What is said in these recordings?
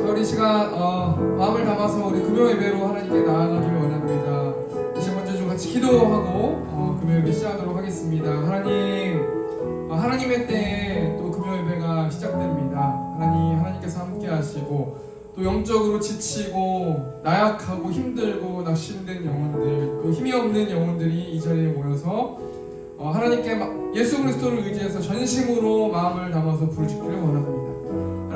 우리 시간 마음을 담아서 우리 금요 예배로 하나님께 나아가기를 원합니다. 다시 먼저 좀 같이 기도하고 금요 예배 시작하도록 하겠습니다. 하나님의 때에 또 금요 예배가 시작됩니다. 하나님께서 함께 하시고 또 영적으로 지치고 나약하고 힘들고 낙심된 영혼들, 또 힘이 없는 영혼들이 이 자리에 모여서 하나님께 예수 그리스도를 의지해서 전심으로 마음을 담아서 부르짖기를 원합니다.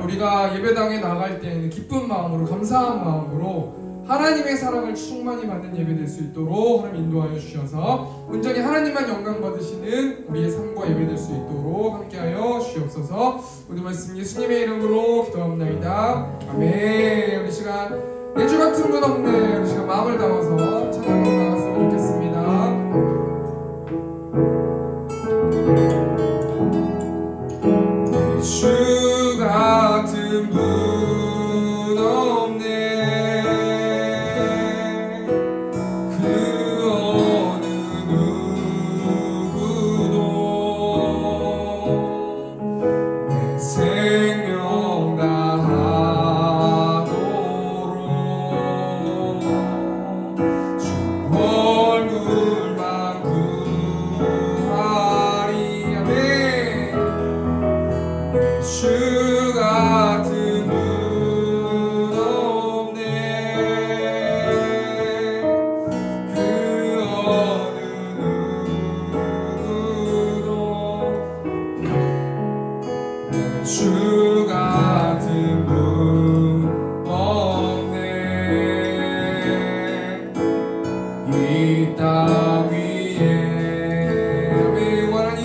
우리가 예배당에 나갈 때에는 기쁜 마음으로, 감사한 마음으로 하나님의 사랑을 충만히 받는 예배 될 수 있도록 하나님 인도하여 주셔서 온전히 하나님만 영광 받으시는 우리의 삶과 예배 될 수 있도록 함께하여 주옵소서. 오늘 말씀 예수님의 이름으로 기도합니다. 아멘. 우리 시간 예주 같은 건 없네. 우리 시간 마음을 담아서 찬양으로 나갔으면 좋겠습니다. 예수 같은 분 없네. 그 어느 누구도 내 생명 다하도록 주 얼굴만 구하리. 아멘. 예수 같은 분 없네. 그 어느 누구도 예수 같은 분 없네. 이 땅 위에 아멘. 하나님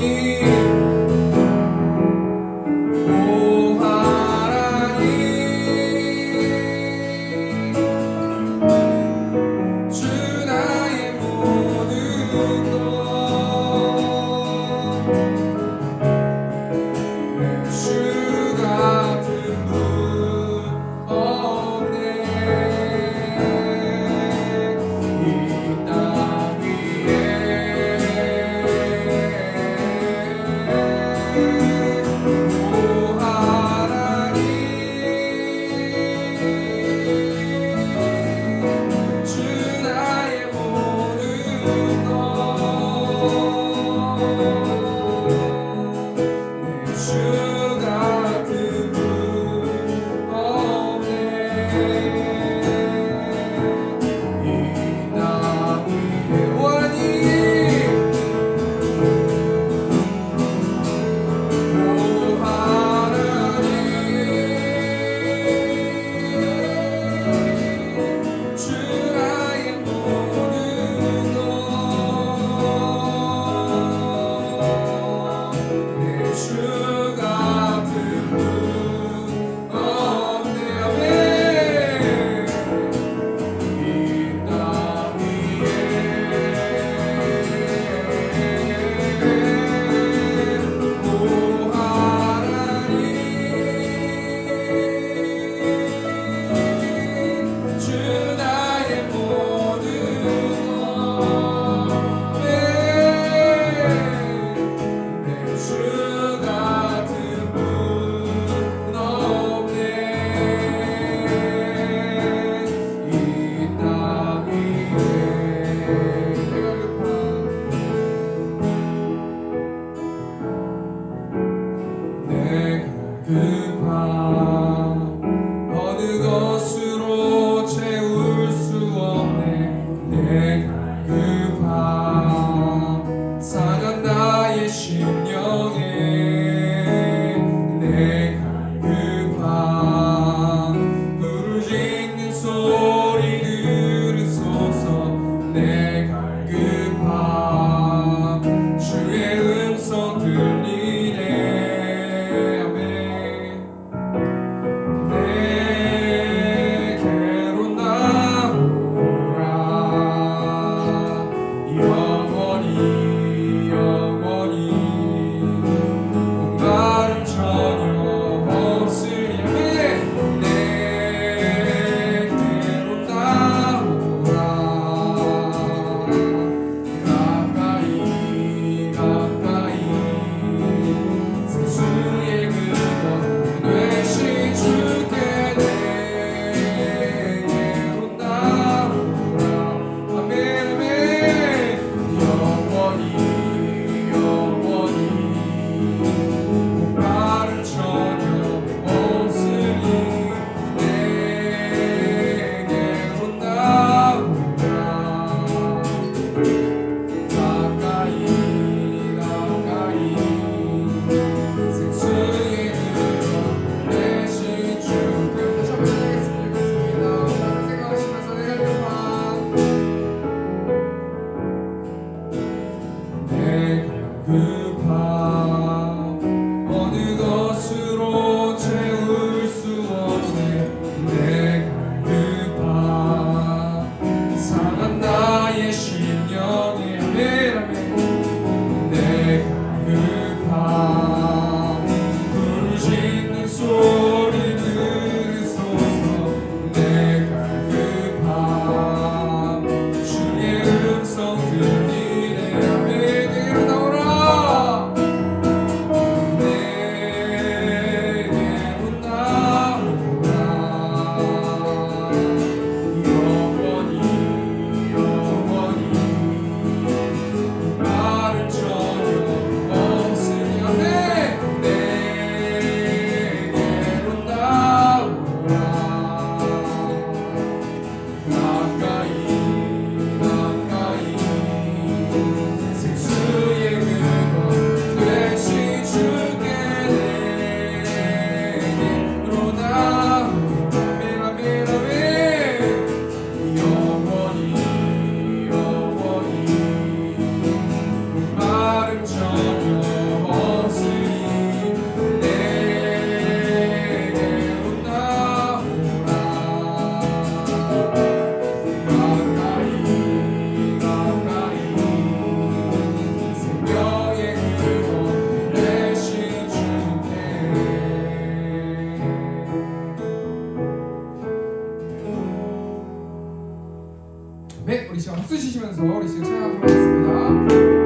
어느 것으로 채울 수 없네. 내가 급한 사는 나의 심령에 내가 급한 부르짖는 소리 들으소서. 내가 급한 주의 음성 들리네. 시간 박수 치시면서 우리 지금 찬양하도록 하겠습니다.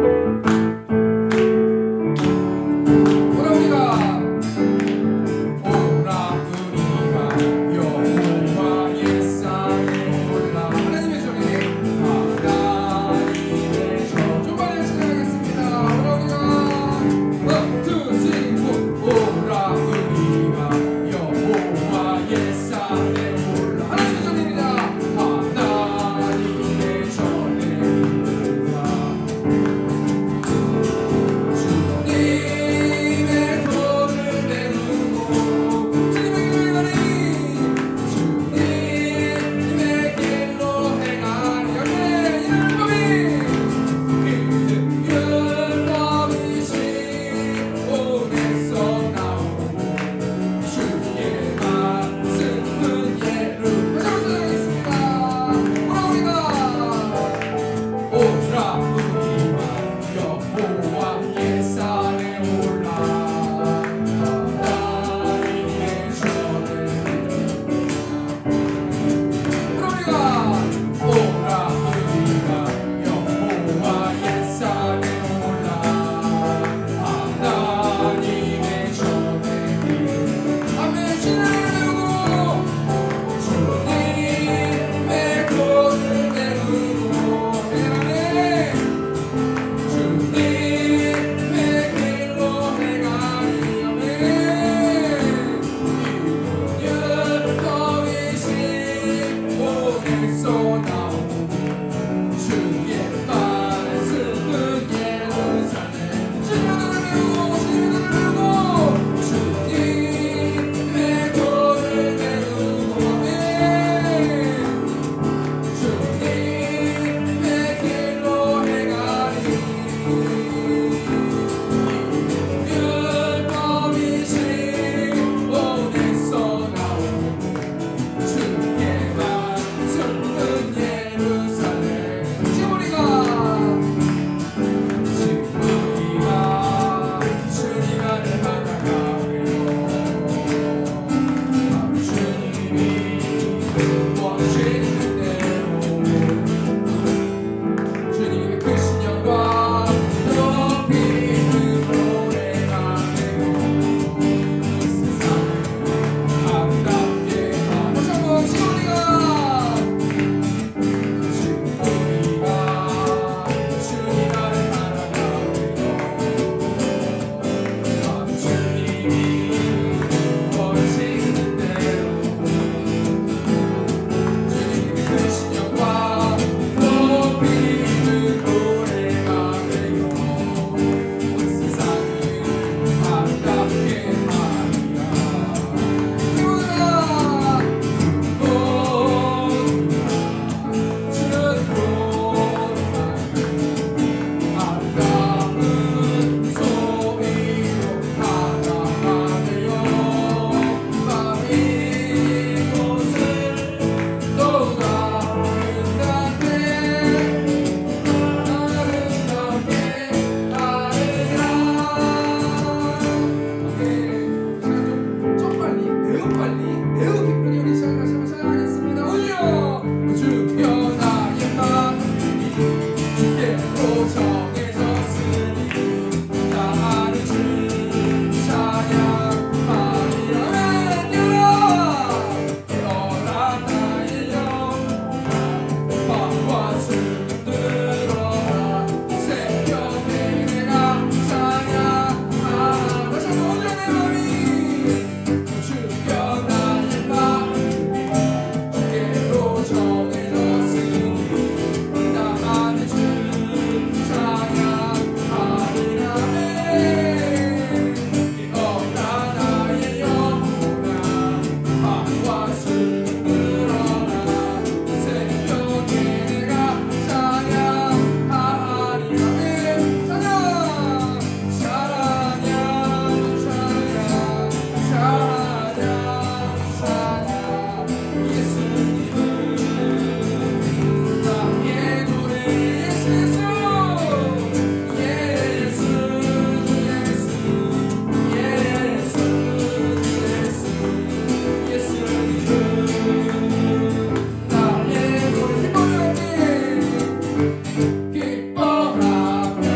기뻐하며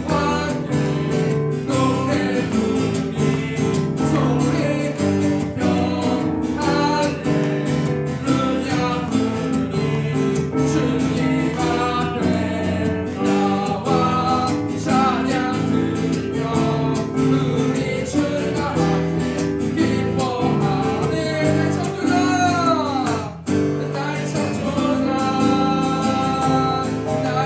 환히 노래 부르니 소리 높여 할렐루야 부르니 주님 앞에 나와 찬양 들으며 우리 주가 앞에 기뻐하네. 나의 창조자 나의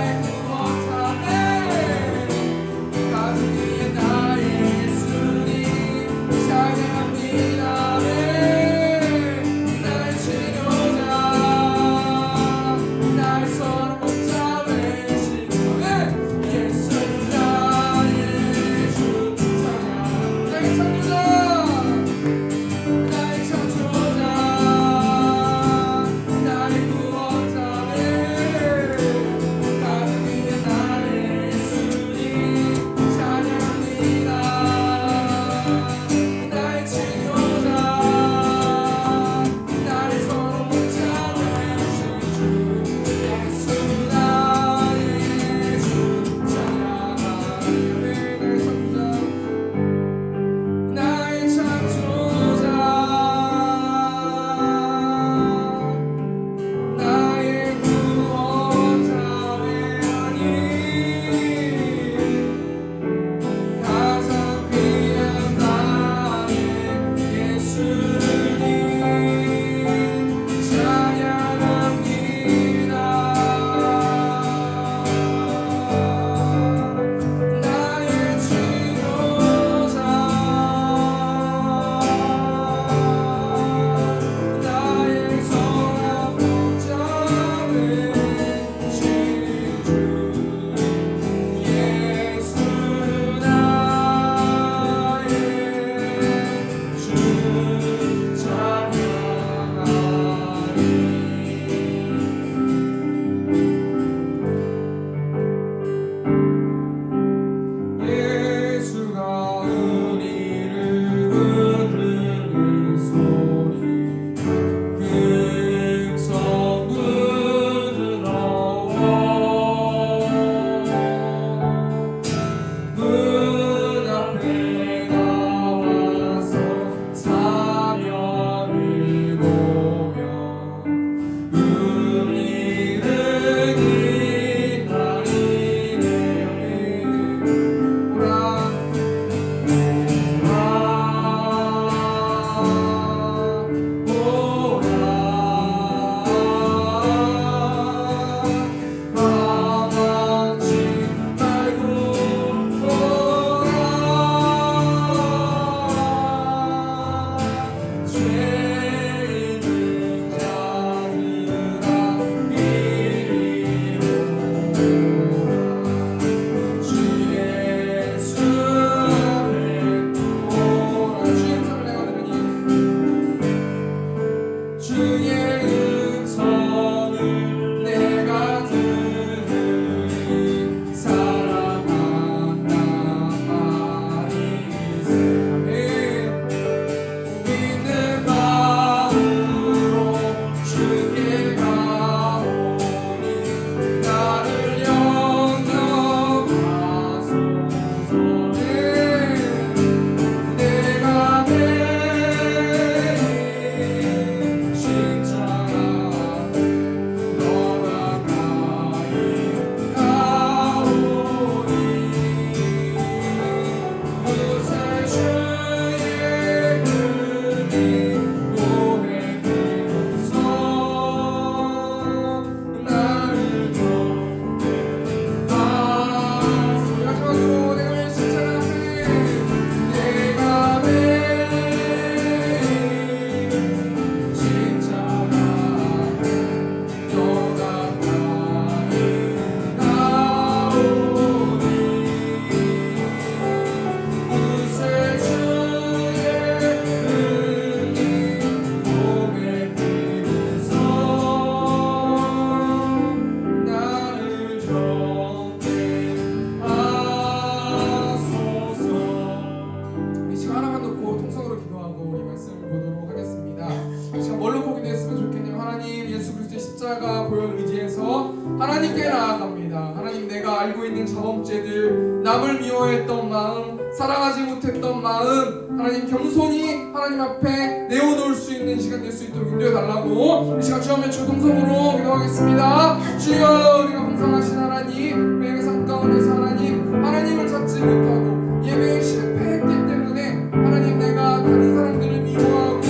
나아갑니다. 하나님, 내가 알고 있는 자범죄들, 남을 미워했던 마음, 사랑하지 못했던 마음, 하나님 겸손히 하나님 앞에 내어놓을 수 있는 시간 될 수 있도록 인도해 달라고 이 시간 주 한번 주동성으로 기도하겠습니다. 주여, 우리가 풍성하신 하나님, 우리에게 삶 가운데서 하나님을 찾지 못하고 예배에 실패했기 때문에 하나님, 내가 다른 사람들을 미워하고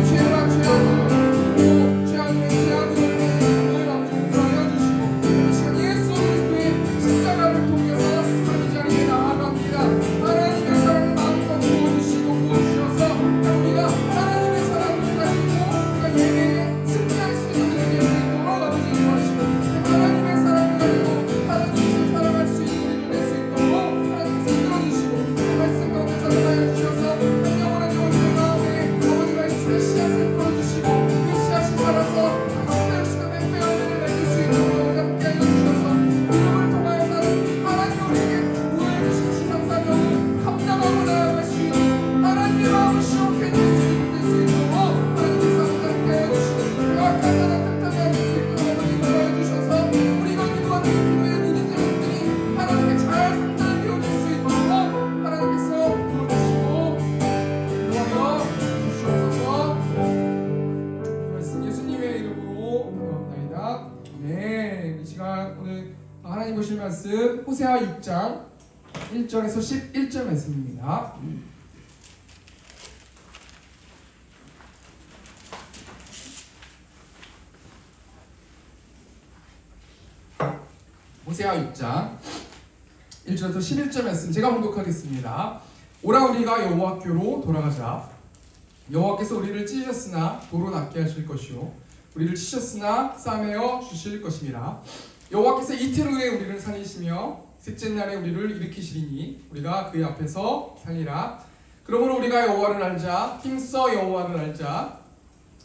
죄악을 용서하여 주시고 이 시간 예수 그리스도의 십자가를 통해서 하나님 자리에 나아갑니다. 하나님의 사랑을 마음껏 부어주시고 부어주셔서 우리가 하나님의 사랑을 가지고 우리가 예배에 승리할 수 있는 우리가 될 수 있도록 아버지 인도하시고 하나님의 사랑을 가지고 하나님을 사랑할 수 있는 우리를 낼 수 있도록 하나님께서 이끌어주시고 말씀 가운데 자라나여 주셔서 한 영혼한 영혼들 가운데 아버지 말씀의 씨앗을 풀어주시고 그 씨앗이 자라서 하나님 보실 말씀 호세아 6장 1절에서 11절 말씀입니다. 호세아 6장 1절에서 11절 말씀 제가 봉독하겠습니다. 오라 우리가 여호와께로 돌아가자. 여호와께서 우리를 찢으셨으나 도로 낫게 하실 것이요 우리를 치셨으나 싸매어 주실 것임이라. 여호와께서 이틀 후에 우리를 살리시며 셋째 날에 우리를 일으키시리니 우리가 그의 앞에서 살리라. 그러므로 우리가 여호와를 알자. 힘써 여호와를 알자.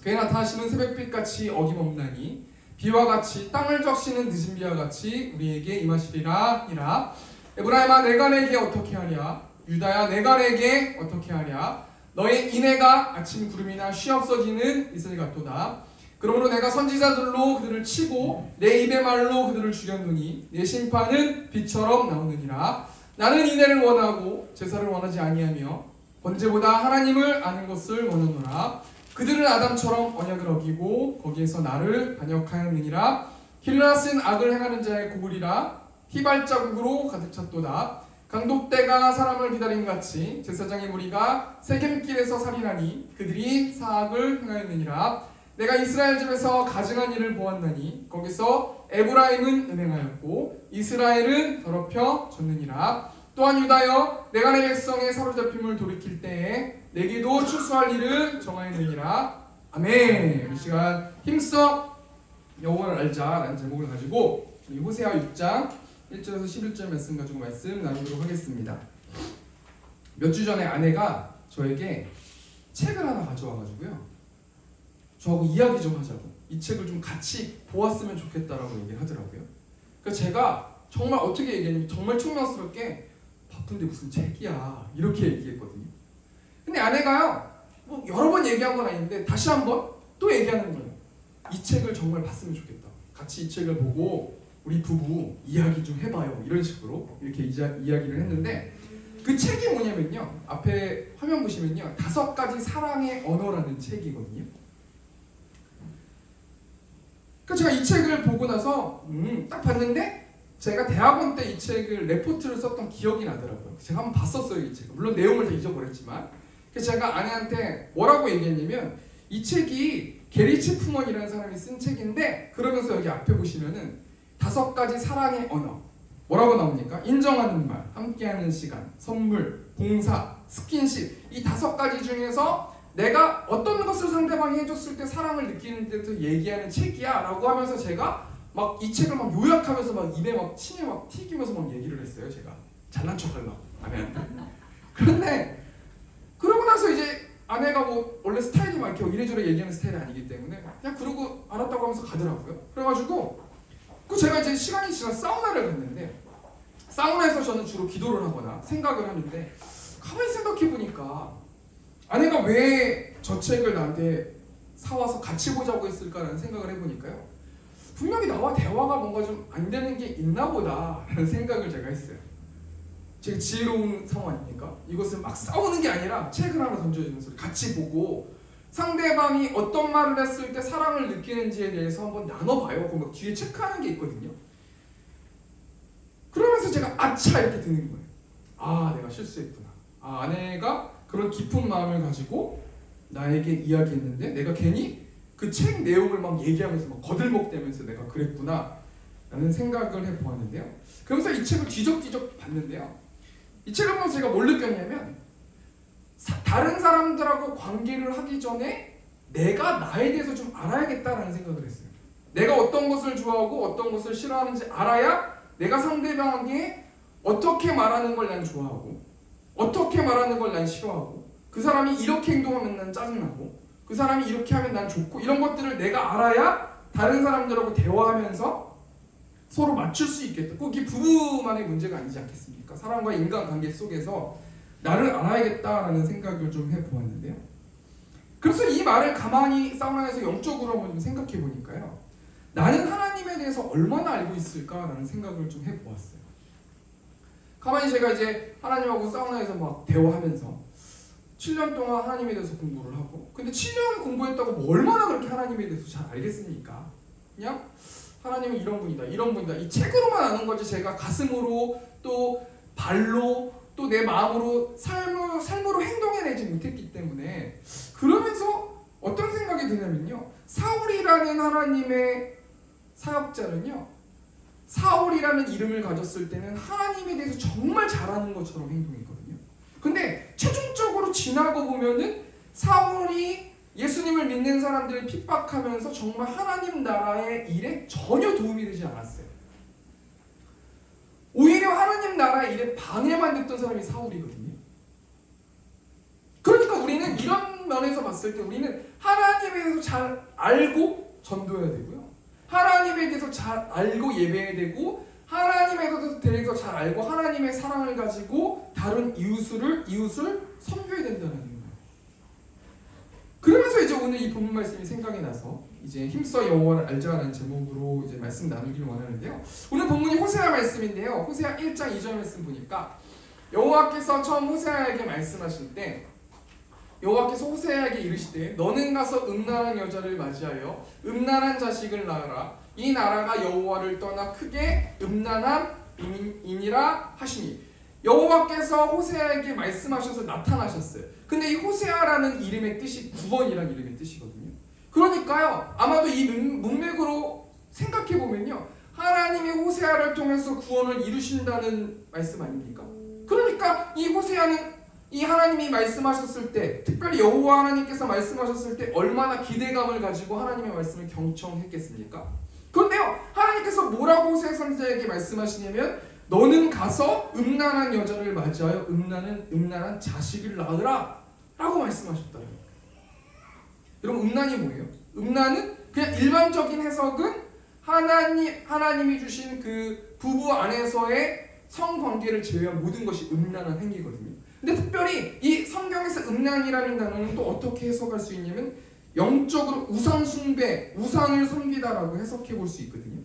그의 나타나심은 새벽빛같이 어김없나니 비와 같이 땅을 적시는 늦은 비와 같이 우리에게 임하시리라 이라. 에브라임아, 내가 내게 어떻게 하랴? 유다야, 내가 내게 어떻게 하랴? 너의 인애가 아침 구름이나 쉬없어지는 이슬 같도다. 그러므로 내가 선지자들로 그들을 치고 내 입의 말로 그들을 죽였노니 내 심판은 빛처럼 나오느니라. 나는 인애를 원하고 제사를 원하지 아니하며 번제보다 하나님을 아는 것을 원하노라. 그들은 아담처럼 언약을 어기고 거기에서 나를 반역하였느니라. 길라스는 악을 행하는 자의 고글이라. 휘발자국으로 가득 찼도다. 강독대가 사람을 기다린 같이 제사장의 무리가 세겜길에서 살인하니 그들이 사악을 행하였느니라. 내가 이스라엘 집에서 가증한 일을 보았나니 거기서 에브라임은 은행하였고 이스라엘은 더럽혀 졌느니라. 또한 유다여, 내가 내 백성의 사로잡힘을 돌이킬 때에 내게도 추수할 일을 정하였느니라. 아멘. 이 시간 힘써 여호와를 알자라는 제목을 가지고 이 호세아 6장 1절에서 11절 말씀 가지고 말씀 나누도록 하겠습니다. 몇 주 전에 아내가 저에게 책을 하나 가져와가지고요, 저하고 이야기 좀 하자고, 이 책을 좀 같이 보았으면 좋겠다라고 얘기를 하더라고요. 그래서 제가 정말 어떻게 얘기했냐면 정말 충명스럽게 바쁜데 무슨 책이야 이렇게 얘기했거든요. 근데 아내가요, 뭐 여러 번 얘기한 건 아닌데 다시 한번 또 얘기하는 거예요. 이 책을 정말 봤으면 좋겠다. 같이 이 책을 보고 우리 부부 이야기 좀 해봐요. 이런 식으로 이렇게 이야기를 했는데, 그 책이 뭐냐면요, 앞에 화면 보시면요, 5가지 사랑의 언어라는 책이거든요. 그래서 제가 이 책을 보고 나서 딱 봤는데 제가 대학원 때 이 책을 레포트를 썼던 기억이 나더라고요. 제가 한번 봤었어요, 이 책을. 물론 내용을 다 잊어버렸지만. 그래서 제가 아내한테 뭐라고 얘기했냐면, 이 책이 게리 체프먼이라는 사람이 쓴 책인데, 그러면서 여기 앞에 보시면은 5가지 사랑의 언어 뭐라고 나옵니까? 인정하는 말, 함께하는 시간, 선물, 봉사, 스킨십. 이 5가지 중에서 내가 어떤 것을 상대방이 해줬을 때 사랑을 느끼는 데서 얘기하는 책이야 라고 하면서 제가 막 이 책을 막 요약하면서 막 입에 막 침에 막 튀기면서 막 얘기를 했어요. 제가 잘난 척하려고 아내한테. 그런데 그러고 나서 이제 아내가 뭐 원래 스타일이 막 이렇게 이래저래 얘기하는 스타일이 아니기 때문에 그냥 그러고 알았다고 하면서 가더라고요. 그래가지고 제가 이제 시간이 지나 사우나를 갔는데, 사우나에서 저는 주로 기도를 하거나 생각을 하는데, 가만히 생각해보니까 아내가 왜 저 책을 나한테 사와서 같이 보자고 했을까라는 생각을 해보니까요, 분명히 나와 대화가 뭔가 좀 안 되는 게 있나 보다라는 생각을 제가 했어요. 제가 지혜로운 상황이니까 이것을 막 싸우는 게 아니라 책을 하나 던져주면서 같이 보고 상대방이 어떤 말을 했을 때 사랑을 느끼는지에 대해서 한번 나눠봐요. 그럼 뒤에 체크하는 게 있거든요. 그러면서 제가 아차 이렇게 드는 거예요. 아, 내가 실수했구나. 아, 아내가 그런 깊은 마음을 가지고 나에게 이야기했는데 내가 괜히 그 책 내용을 막 얘기하면서 막 거들먹대면서 내가 그랬구나 라는 생각을 해보았는데요. 그러면서 이 책을 뒤적뒤적 봤는데요. 이 책을 보면서 제가 뭘 느꼈냐면 다른 사람들하고 관계를 하기 전에 내가 나에 대해서 좀 알아야겠다라는 생각을 했어요. 내가 어떤 것을 좋아하고 어떤 것을 싫어하는지 알아야 내가 상대방에게 어떻게 말하는 걸 난 좋아하고 어떻게 말하는 걸 난 싫어하고 그 사람이 이렇게 행동하면 난 짜증나고 그 사람이 이렇게 하면 난 좋고 이런 것들을 내가 알아야 다른 사람들하고 대화하면서 서로 맞출 수 있겠다. 꼭 이 부부만의 문제가 아니지 않겠습니까? 사람과 인간관계 속에서 나를 알아야겠다라는 생각을 좀 해보았는데요. 그래서 이 말을 가만히 사우나에서 영적으로 한번 좀 생각해 보니까요. 나는 하나님에 대해서 얼마나 알고 있을까라는 생각을 좀 해보았어요. 가만히 제가 이제 하나님하고 사우나에서 막 대화하면서 7년 동안 하나님에 대해서 공부를 하고 근데 7년 공부했다고 뭐 얼마나 그렇게 하나님에 대해서 잘 알겠습니까? 그냥 하나님은 이런 분이다 이런 분이다 이 책으로만 아는 거지 제가 가슴으로 또 발로 또 내 마음으로 삶으로 행동해내지 못했기 때문에 그러면서 어떤 생각이 드냐면요. 사울이라는 하나님의 사역자는요. 사울이라는 이름을 가졌을 때는 하나님에 대해서 정말 잘하는 것처럼 행동했거든요. 근데 최종적으로 지나고 보면은 사울이 예수님을 믿는 사람들을 핍박하면서 정말 하나님 나라의 일에 전혀 도움이 되지 않았어요. 오히려 하나님 나라의 일에 방해만 됐던 사람이 사울이거든요. 그러니까 우리는 이런 면에서 봤을 때 우리는 하나님에 대해서 잘 알고 전도해야 되고요. 하나님에 대해서 잘 알고 예배해야 되고 하나님에 대해서 잘 알고 하나님의 사랑을 가지고 다른 이웃을 섬겨야 된다는 거예요. 그러면서 이제 오늘 이 본문 말씀이 생각이 나서 이제 힘써 여호와를 알자라는 제목으로 이제 말씀 나누기를 원하는데요. 오늘 본문이 호세아 말씀인데요. 호세아 1장 2절 말씀 보니까 여호와께서 처음 호세아에게 말씀하실 때 여호와께서 호세아에게 이르시되 너는 가서 음란한 여자를 맞이하여 음란한 자식을 낳으라. 이 나라가 여호와를 떠나 크게 음란함이니라 하시니 여호와께서 호세아에게 말씀하셔서 나타나셨어요. 근데 이 호세아라는 이름의 뜻이 구원이라는 이름의 뜻이거든요. 그러니까요. 아마도 이 문맥으로 생각해보면요. 하나님이 호세아를 통해서 구원을 이루신다는 말씀 아닙니까? 그러니까 이 호세아는 이 하나님이 말씀하셨을 때 특별히 여호와 하나님께서 말씀하셨을 때 얼마나 기대감을 가지고 하나님의 말씀을 경청했겠습니까? 그런데요. 하나님께서 뭐라고 호세아 선지자에게 말씀하시냐면 너는 가서 음란한 여자를 맞이하여 음란한 자식을 낳으라 라고 말씀하셨다는 거예요. 여러분 음란이 뭐예요? 음란은 그냥 일반적인 해석은 하나님이 주신 그 부부 안에서의 성관계를 제외한 모든 것이 음란한 행위거든요. 근데 특별히 이 성경에서 음란이라는 단어는 또 어떻게 해석할 수 있냐면 영적으로 우상 숭배, 우상을 섬기다라고 해석해 볼 수 있거든요.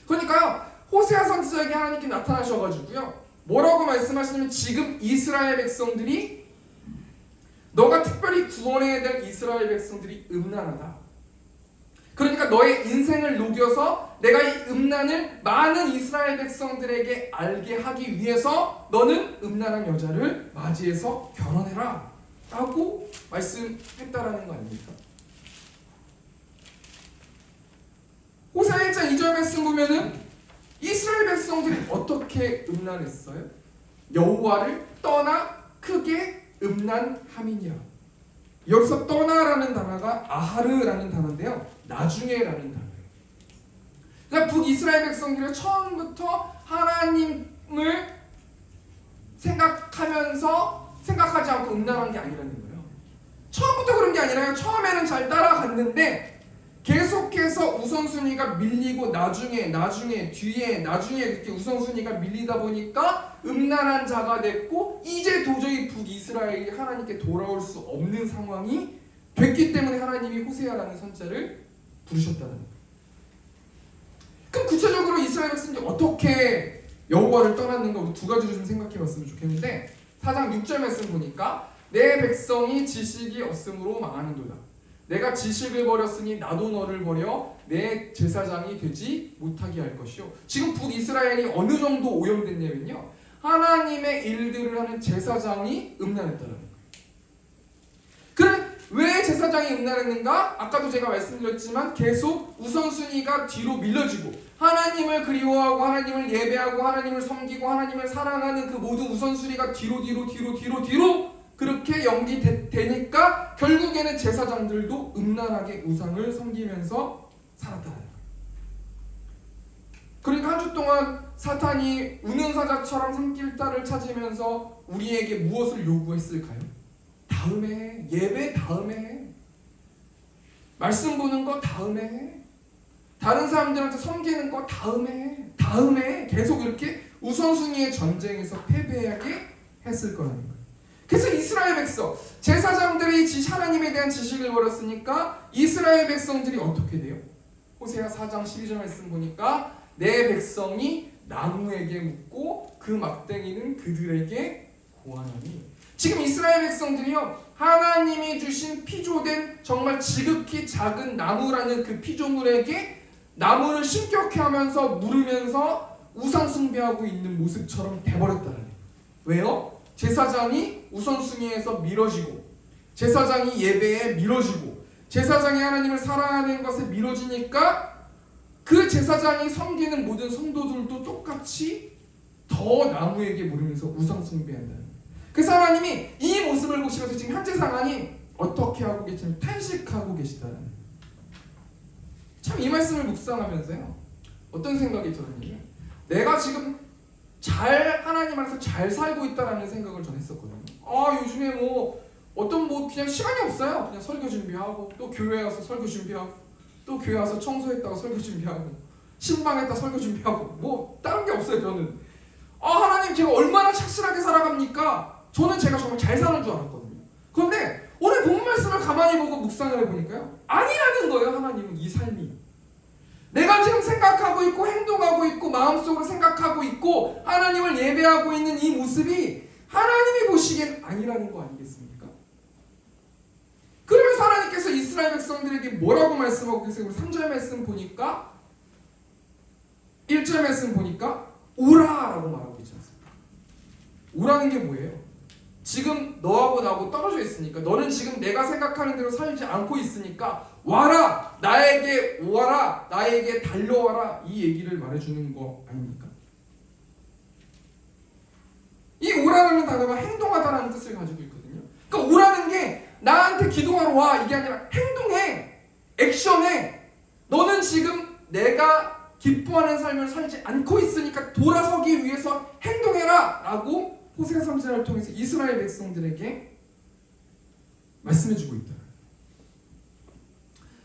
그러니까요. 호세아 선지자에게 하나님께 나타나셔가지고요. 뭐라고 말씀하시냐면 지금 이스라엘 백성들이 너가 특별히 구원해야 될 이스라엘 백성들이 음란하다. 그러니까 너의 인생을 녹여서 내가 이 음란을 많은 이스라엘 백성들에게 알게 하기 위해서 너는 음란한 여자를 맞이해서 결혼해라 라고 말씀했다라는 거 아닙니까? 호세아 1장 2절 말씀 보면은 이스라엘 백성들이 어떻게 음란했어요? 여호와를 떠나 크게 음란함이니라. 여기서 떠나라는 단어가 아하르라는 단어인데요. 나중에라는 단어예요. 그러니까 북이스라엘 백성들이 처음부터 하나님을 생각하지 않고 음란한 게 아니라는 거예요. 처음부터 그런 게 아니라요. 처음에는 잘 따라갔는데 계속해서 우선순위가 밀리고 나중에 뒤에 이렇게 우선순위가 밀리다 보니까 음란한 자가 됐고 이제 도저히 북이스라엘이 하나님께 돌아올 수 없는 상황이 됐기 때문에 하나님이 호세아라는 선지자를 부르셨다는 거예요. 그럼 구체적으로 이스라엘 백성들이 어떻게 여호와를 떠났는가 우리 두 가지를 좀 생각해봤으면 좋겠는데 4장 6절 말씀 보니까 내 백성이 지식이 없음으로 망하는도다. 내가 지식을 버렸으니 나도 너를 버려 내 제사장이 되지 못하게 할 것이요. 지금 북이스라엘이 어느 정도 오염됐냐면요, 하나님의 일들을 하는 제사장이 음란했다는 거예요. 그럼 왜 제사장이 음란했는가? 아까도 제가 말씀드렸지만 계속 우선순위가 뒤로 밀려지고 하나님을 그리워하고 하나님을 예배하고 하나님을 섬기고 하나님을 사랑하는 그 모든 우선순위가 뒤로 그렇게 연기되니까 결국에는 제사장들도 음란하게 우상을 섬기면서 살았다는 거예요. 그러니까 한 주 동안 사탄이 우는 사자처럼 산길딸을 찾으면서 우리에게 무엇을 요구했을까요? 다음에 해. 예배 다음에 해. 말씀 보는 거 다음에 해. 다른 사람들한테 섬기는 거 다음에 해. 계속 이렇게 우선순위의 전쟁에서 패배하게 했을 거라는 거예요. 그래서 이스라엘 백성, 제사장들이 하나님에 대한 지식을 버렸으니까 이스라엘 백성들이 어떻게 돼요? 호세아 4장 12절 말씀 보니까 내 백성이 나무에게 묻고 그 막대기는 그들에게 고하나니. 지금 이스라엘 백성들이요, 하나님이 주신 피조된 정말 지극히 작은 나무라는 그 피조물에게 나무를 신격해하면서 물으면서 우상 숭배하고 있는 모습처럼 돼버렸다는 거예요. 왜요? 제사장이 우선순위에서 미뤄지고 제사장이 예배에 미뤄지고 제사장이 하나님을 사랑하는 것에 미뤄지니까 그 제사장이 섬기는 모든 성도들도 똑같이 더 나무에게 물으면서 우상 숭배한다는 거예요. 그래서 하나님이 이 모습을 보시면서 지금 현재 상황이 어떻게 하고 계시냐면 탄식하고 계시다는 거예요. 참 이 말씀을 묵상하면서요, 어떤 생각이 들었냐면 내가 지금 하나님 안에서 잘 살고 있다라는 생각을 전 했었거든요. 요즘에 그냥 시간이 없어요. 그냥 설교 준비하고 또 교회 와서 설교 준비하고 또 교회 와서 청소했다가 설교 준비하고 신방했다 설교 준비하고 다른 게 없어요. 저는 하나님 제가 얼마나 착실하게 살아갑니까? 저는 제가 정말 잘 사는 줄 알았거든요. 그런데 오늘 본 말씀을 가만히 보고 묵상을 해보니까요, 아니라는 거예요. 하나님은 이 삶이 내가 지금 생각하고 있고 행동하고 있고 마음속으로 생각하고 있고 하나님을 예배하고 있는 이 모습이 하나님이 보시기엔 아니라는 거 아니겠습니까? 그러면서 하나님께서 이스라엘 백성들에게 뭐라고 말씀하고 계세요? 우리 3절 말씀 보니까 1절 말씀 보니까 오라라고 말하고 있지 않습니까? 오라는 게 뭐예요? 지금 너하고 나하고 떨어져 있으니까, 너는 지금 내가 생각하는 대로 살지 않고 있으니까 와라, 나에게 오라, 나에게 달려와라, 이 얘기를 말해주는 거 아닙니까? 이 오라는 단어가 행동하다라는 뜻을 가지고 있거든요. 그러니까 오라는 게 나한테 기도하러 와, 이게 아니라 행동해, 액션해. 너는 지금 내가 기뻐하는 삶을 살지 않고 있으니까 돌아서기 위해서 행동해라 라고 호세아 선지자를 통해서 이스라엘 백성들에게 말씀해주고 있다.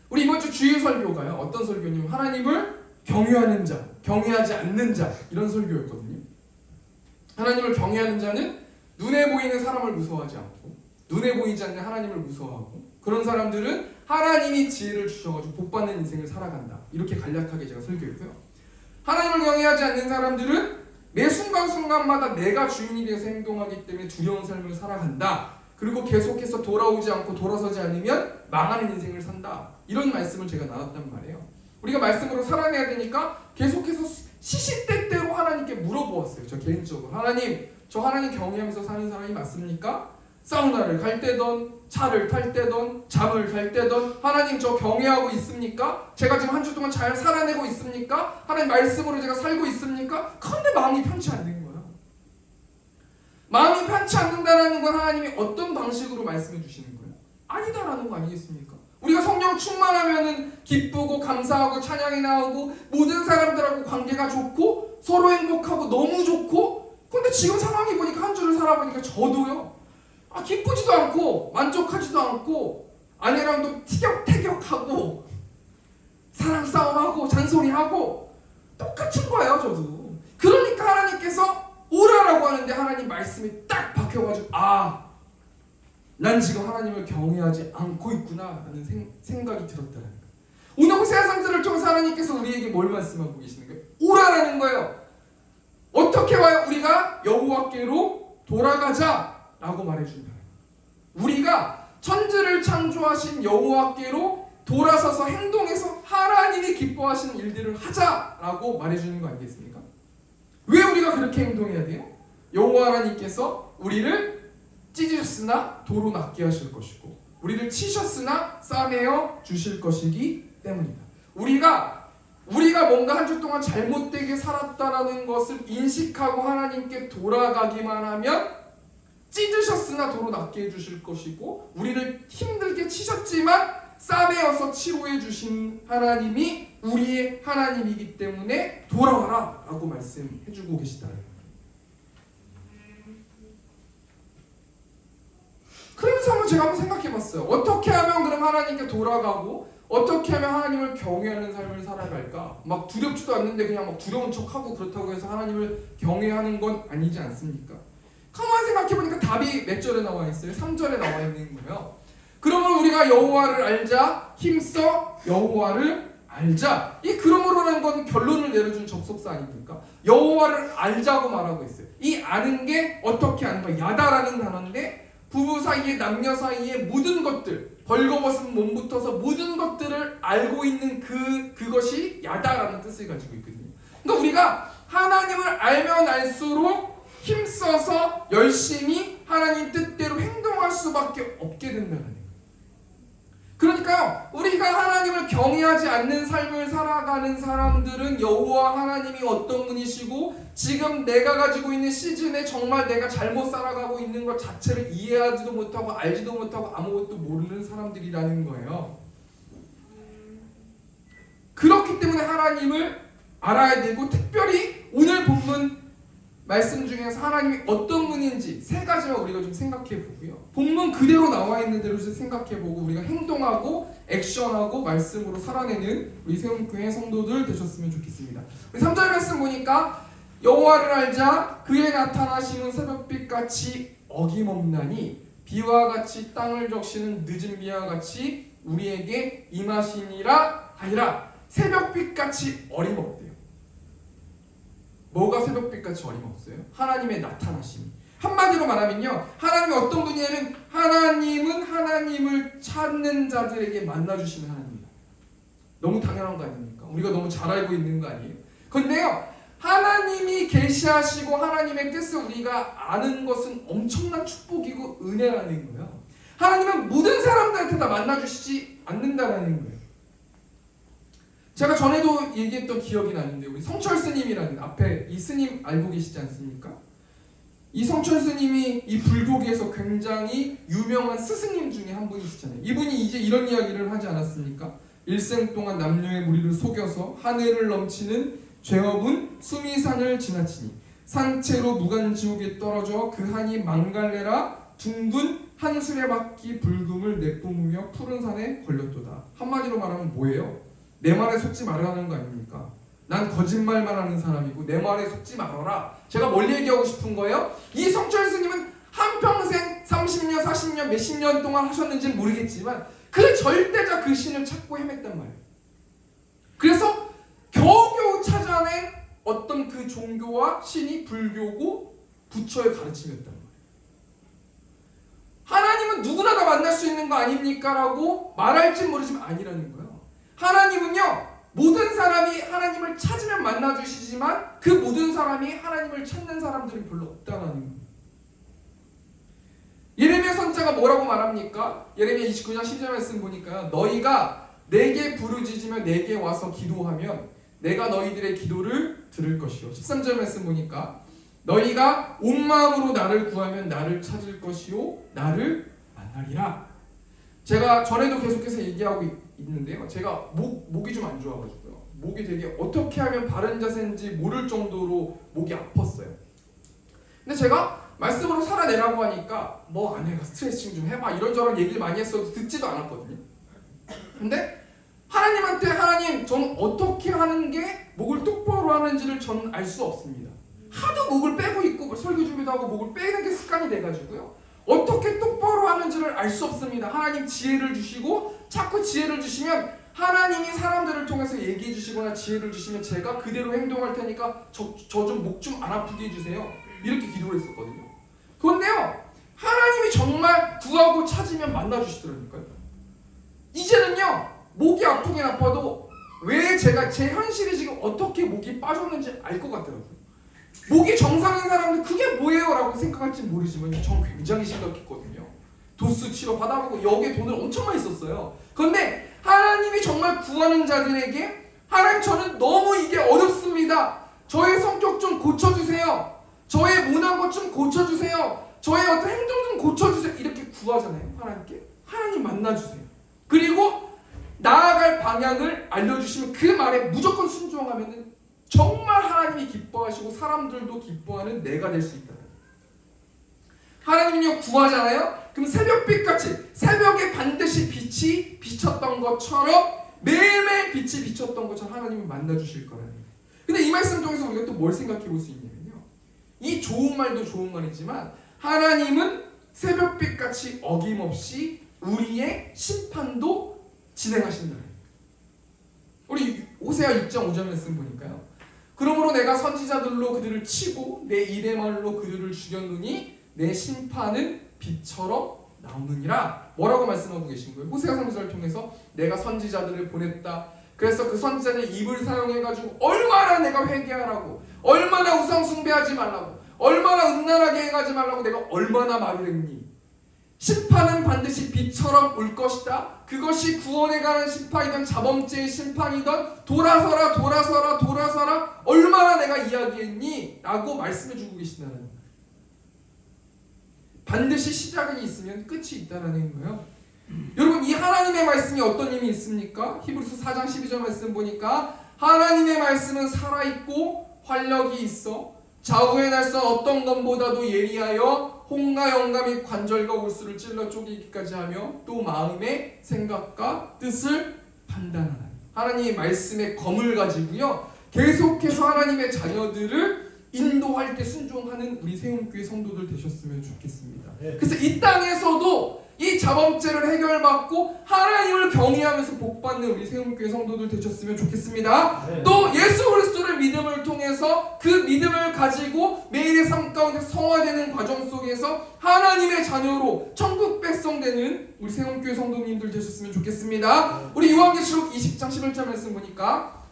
우리 이번 주 주일 설교가요, 어떤 설교냐면 하나님을 경외하는 자, 경외하지 않는 자, 이런 설교였거든요. 하나님을 경외하는 자는 눈에 보이는 사람을 무서워하지 않고 눈에 보이지 않는 하나님을 무서워하고, 그런 사람들은 하나님이 지혜를 주셔가지고 복받는 인생을 살아간다. 이렇게 간략하게 제가 설교했고요. 하나님을 경외하지 않는 사람들은 매 순간순간마다 내가 주인이 되어서 행동하기 때문에 두려운 삶을 살아간다. 그리고 계속해서 돌아오지 않고 돌아서지 않으면 망하는 인생을 산다. 이런 말씀을 제가 나눴단 말이에요. 우리가 말씀으로 살아내야 되니까 계속해서 시시때때로 하나님께 물어보았어요. 저 개인적으로 하나님, 저 하나님 경외하면서 사는 사람이 맞습니까? 사우나를 갈 때든 차를 탈 때든 잠을 잘 때든 하나님 저 경외하고 있습니까? 제가 지금 한 주 동안 잘 살아내고 있습니까? 하나님 말씀으로 제가 살고 있습니까? 그런데 마음이 편치 않는 거야. 마음이 편치 않는다는 건 하나님이 어떤 방식으로 말씀해 주시는 거예요? 아니다라는 거 아니겠습니까? 우리가 성령 충만하면은 기쁘고 감사하고 찬양이 나오고 모든 사람들하고 관계가 좋고 서로 행복하고 너무 좋고, 근데 지금 상황이 보니까 한 주를 살아보니까 저도요, 기쁘지도 않고 만족하지도 않고 아내랑도 티격태격하고 사랑 싸움하고 잔소리하고 똑같은 거예요. 저도. 그러니까 하나님께서 오라라고 하는데 하나님 말씀이 딱 박혀가지고 난 지금 하나님을 경외하지 않고 있구나 라는 생각이 들었다는 거예요. 오늘 호세아 상자를 통해서 하나님께서 우리에게 뭘 말씀하고 계시는 거예요? 오라라는 거예요. 어떻게 와요? 우리가 여호와께로 돌아가자라고 말해준다. 우리가 천지를 창조하신 여호와께로 돌아서서 행동해서 하나님이 기뻐하시는 일들을 하자라고 말해주는 거 아니겠습니까? 왜 우리가 그렇게 행동해야 돼요? 여호와 하나님께서 우리를 찢으셨으나 도로 낫게 하실 것이고 우리를 치셨으나 싸매어 주실 것이기 때문이다. 우리가 뭔가 한 주 동안 잘못되게 살았다라는 것을 인식하고 하나님께 돌아가기만 하면 찢으셨으나 도로 낫게 해주실 것이고 우리를 힘들게 치셨지만 싸매어서 치료해 주신 하나님이 우리의 하나님이기 때문에 돌아와라 라고 말씀해주고 계시다. 그러면서 제가 한번 생각해봤어요. 어떻게 하면 그럼 하나님께 돌아가고 어떻게 하면 하나님을 경외하는 삶을 살아갈까? 막 두렵지도 않는데 그냥 막 두려운 척하고 그렇다고 해서 하나님을 경외하는 건 아니지 않습니까? 가만히 생각해보니까 답이 몇 절에 나와 있어요? 3절에 나와 있는 거예요. 그러면 우리가 여호와를 알자, 힘써 여호와를 알자. 이 그러므로라는 건 결론을 내려준 접속사 아닙니까? 여호와를 알자고 말하고 있어요. 이 아는 게 어떻게 아는 거야? 야다라는 단어인데 부부 사이에 남녀 사이에 모든 것들 벌거벗은 몸부터서 모든 것들을 알고 있는 그것이 야다라는 뜻을 가지고 있거든요. 그러니까 우리가 하나님을 알면 알수록 힘써서 열심히 하나님 뜻대로 행동할 수밖에 없게 된다는 거예요. 그러니까요, 우리가 하나님을 경외하지 않는 삶을 살아가는 사람들은 여호와 하나님이 어떤 분이시고 지금 내가 가지고 있는 시즌에 정말 내가 잘못 살아가고 있는 것 자체를 이해하지도 못하고 알지도 못하고 아무것도 모르는 사람들이라는 거예요. 그렇기 때문에 하나님을 알아야 되고 특별히 오늘 본문 말씀 중에서 하나님이 어떤 분인지 세 가지만 우리가 좀 생각해 보고요. 본문 그대로 나와 있는 대로 좀 생각해 보고 우리가 행동하고 액션하고 말씀으로 살아내는 우리 세움교회 성도들 되셨으면 좋겠습니다. 3절 말씀 보니까 여호와를 알자 그의 나타나심은 새벽빛같이 어김없나니 비와 같이 땅을 적시는 늦은 비와 같이 우리에게 임하시니라 하리라. 새벽빛같이 어림없대요. 뭐가 새벽빛같이 어림없어요? 하나님의 나타나심. 한마디로 말하면요, 하나님이 어떤 분이냐면 하나님은 하나님을 찾는 자들에게 만나주시는 하나님입니다. 너무 당연한 거 아닙니까? 우리가 너무 잘 알고 있는 거 아니에요? 그런데요, 하나님이 계시하시고 하나님의 뜻을 우리가 아는 것은 엄청난 축복이고 은혜라는 거예요. 하나님은 모든 사람들한테 다 만나주시지 않는다라는 거예요. 제가 전에도 얘기했던 기억이 나는데 우리 성철 스님이라는 앞에 이 스님 알고 계시지 않습니까? 이 성철 스님이 이 불교계에서 굉장히 유명한 스승님 중에 한 분이시잖아요. 이분이 이제 이런 이야기를 하지 않았습니까? 일생 동안 남녀의 무리를 속여서 하늘을 넘치는 죄업은 수미산을 지나치니 산채로 무간지옥에 떨어져 그 한이 망갈래라 둥근 한 수레바퀴 불금을 내뿜으며 푸른 산에 걸렸도다. 한마디로 말하면 뭐예요? 내 말에 속지 말라는 거 아닙니까? 난 거짓말만 하는 사람이고 내 말에 속지 말아라. 제가 뭘 얘기하고 싶은 거예요? 이 성철 스님은 한평생 30년, 40년, 몇십 년 동안 하셨는지는 모르겠지만 그 절대자 그 신을 찾고 헤맸단 말이에요. 그래서 겨우겨우 찾아낸 어떤 그 종교와 신이 불교고 부처의 가르침이었단 말이에요. 하나님은 누구나 다 만날 수 있는 거 아닙니까? 라고 말할지 모르지만 아니라는 거예요. 하나님은요, 모든 사람이 하나님을 찾으면 만나주시지만 그 모든 사람이 하나님을 찾는 사람들은 별로 없다는 거예요. 예레미야 선지자가 뭐라고 말합니까? 예레미야 29장 10절 말씀 보니까 너희가 내게 부르짖으며 내게 와서 기도하면 내가 너희들의 기도를 들을 것이요. 13절 말씀 보니까 너희가 온 마음으로 나를 구하면 나를 찾을 것이요 나를 만나리라. 제가 전에도 계속해서 얘기하고 있는데요. 제가 목이 좀 안 좋아가지고요. 목이 되게 어떻게 하면 바른 자세인지 모를 정도로 목이 아팠어요. 근데 제가 말씀으로 살아내라고 하니까 뭐 아내가 스트레칭 좀 해봐 이런저런 얘기를 많이 했어도 듣지도 않았거든요. 근데 하나님한테 하나님 저는 어떻게 하는 게 목을 똑바로 하는지를 저는 알 수 없습니다. 하도 목을 빼고 있고 설교 준비도 하고 목을 빼는 게 습관이 돼가지고요. 어떻게 똑바로 하는지를 알 수 없습니다. 하나님 지혜를 주시고 자꾸 지혜를 주시면 하나님이 사람들을 통해서 얘기해 주시거나 지혜를 주시면 제가 그대로 행동할 테니까 저 좀 목 좀 안 아프게 해주세요. 이렇게 기도를 했었거든요. 그런데요, 하나님이 정말 구하고 찾으면 만나주시더라니까요. 이제는요, 목이 아프긴 아파도 왜 제가 제 현실이 지금 어떻게 목이 빠졌는지 알 것 같더라고요. 목이 정상인 사람들 그게 뭐예요? 라고 생각할지 모르지만 전 굉장히 심각했거든요. 도수 치료 받아보고 여기에 돈을 엄청 많이 썼어요. 그런데 하나님이 정말 구하는 자들에게 하나님 저는 너무 이게 어렵습니다. 저의 성격 좀 고쳐주세요. 저의 모난 것 좀 고쳐주세요. 저의 어떤 행동 좀 고쳐주세요. 이렇게 구하잖아요. 하나님께. 하나님 만나주세요. 그리고 나아갈 방향을 알려주시면 그 말에 무조건 순종하면 정말 하나님이 기뻐하시고 사람들도 기뻐하는 내가 될 수 있다. 하나님은요 구하잖아요. 그럼 새벽빛같이 새벽에 반드시 빛이 비쳤던 것처럼 매일매일 빛이 비쳤던 것처럼 하나님은 만나주실 거라는 거예요. 근데 이 말씀 통해서 우리가 또 뭘 생각해 볼 수 있냐면요, 이 좋은 말도 좋은 말이지만 하나님은 새벽빛같이 어김없이 우리의 심판도 진행하신다는 거예요. 우리 호세아 6장 5절 말씀 보니까요, 그러므로 내가 선지자들로 그들을 치고 내 입의 말로 그들을 죽였느니 내 심판은 빛처럼 나오느니라. 뭐라고 말씀하고 계신 거예요? 호세아 선지자를 통해서 내가 선지자들을 보냈다. 그래서 그 선지자들의 입을 사용해가지고 얼마나 내가 회개하라고, 얼마나 우상 숭배하지 말라고, 얼마나 음란하게 행하지 말라고 내가 얼마나 말을 했니? 심판은 반드시 빛처럼 올 것이다. 그것이 구원에 관한 심판이든 자범죄의 심판이든 돌아서라 돌아서라 돌아서라 얼마나 내가 이야기했니? 라고 말씀해주고 계신다는 거예요. 반드시 시작이 있으면 끝이 있다는 거예요. 여러분, 이 하나님의 말씀이 어떤 힘이 있습니까? 히브리서 4장 12절 말씀 보니까 하나님의 말씀은 살아있고 활력이 있어 좌우의 날선 어떤 것보다도 예리하여 홍과 영과 및 관절과 골수를 찔러 쪼개기까지 하며 또 마음의 생각과 뜻을 판단하는 하나님의 말씀의 검을 가지고요, 계속해서 하나님의 자녀들을 인도할 때 순종하는 우리 세움교회 성도들 되셨으면 좋겠습니다. 그래서 이 땅에서도 이 자범죄를 해결받고 하나님을 경외하면서 복받는 우리 세움교회 성도들 되셨으면 좋겠습니다. 또 예수 그리스도를 믿음을 통해서 그 믿음을 가지고 매일의 삶 가운데 성화되는 과정 속에서 하나님의 자녀로 천국 백성 되는 우리 세움교회 성도님들 되셨으면 좋겠습니다. 우리 요한계시록 20장 11절 말씀 보니까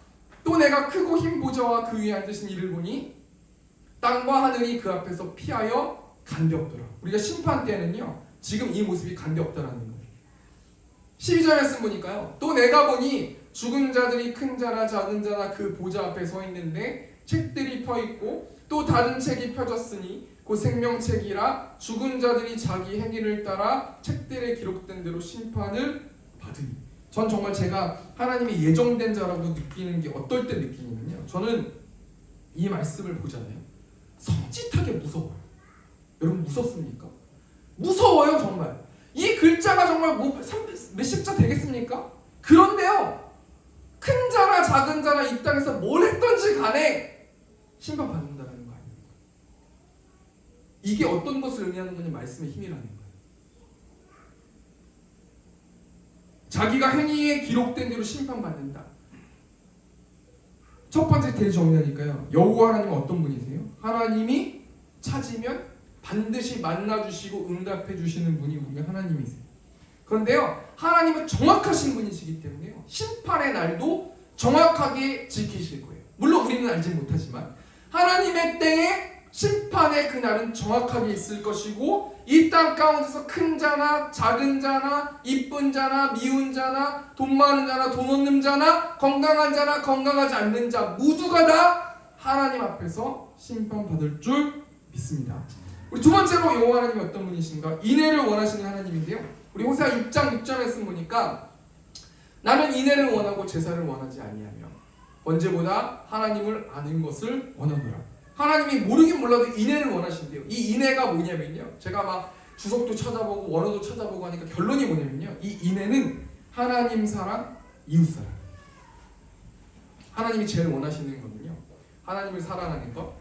또 내가 크고 흰 보좌와 그 위에 앉으신 이를 보니 땅과 하늘이 그 앞에서 피하여 간되었더라. 우리가 심판 때는요, 지금 이 모습이 간되었다라는 거예요. 12절 말씀 보니까요, 또 내가 보니 죽은 자들이 큰 자나 작은 자나 그 보좌 앞에 서 있는데 책들이 펴 있고 또 다른 책이 펴졌으니 그 생명책이라 죽은 자들이 자기 행위를 따라 책들에 기록된 대로 심판을 받으니. 전 정말 제가 하나님이 예정된 자라고 느끼는 게 어떨 때 느끼냐면요, 저는 이 말씀을 보잖아요, 섬찟하게 무서워요. 여러분 무섭습니까? 무서워요 정말. 이 글자가 정말 몇십 자 되겠습니까? 그런데요, 큰 자나 작은 자나 이 땅에서 뭘 했던지 간에 심판받는다는 거 아닙니까? 이게 어떤 것을 의미하는 거냐, 말씀의 힘이라는 거예요. 자기가 행위에 기록된 대로 심판받는다. 첫 번째 대리 정리하니까요, 여호와 하나님은 어떤 분이세요? 하나님이 찾으면 반드시 만나주시고 응답해주시는 분이 우리가 하나님이세요. 그런데요, 하나님은 정확하신 분이시기 때문에요, 심판의 날도 정확하게 지키실 거예요. 물론 우리는 알지 못하지만 하나님의 때에 심판의 그날은 정확하게 있을 것이고, 이 땅 가운데서 큰 자나 작은 자나 이쁜 자나 미운 자나 돈 많은 자나 돈 없는 자나 건강한 자나 건강하지 않는 자 모두가 다 하나님 앞에서 심판받을 줄 믿습니다. 우리 두 번째로 여호와 하나님이 어떤 분이신가? 인애를 원하시는 하나님인데요, 우리 호세아 6장 6절 말씀 보니까 나는 인애를 원하고 제사를 원하지 아니하며 언제보다 하나님을 아는 것을 원하노라. 하나님이 모르긴 몰라도 인애를 원하신대요. 이 인애가 뭐냐면요, 제가 막 주석도 찾아보고 원어도 찾아보고 하니까 결론이 뭐냐면요, 이 인애는 하나님 사랑, 이웃 사랑. 하나님이 제일 원하시는 거는요, 하나님을 사랑하는 것,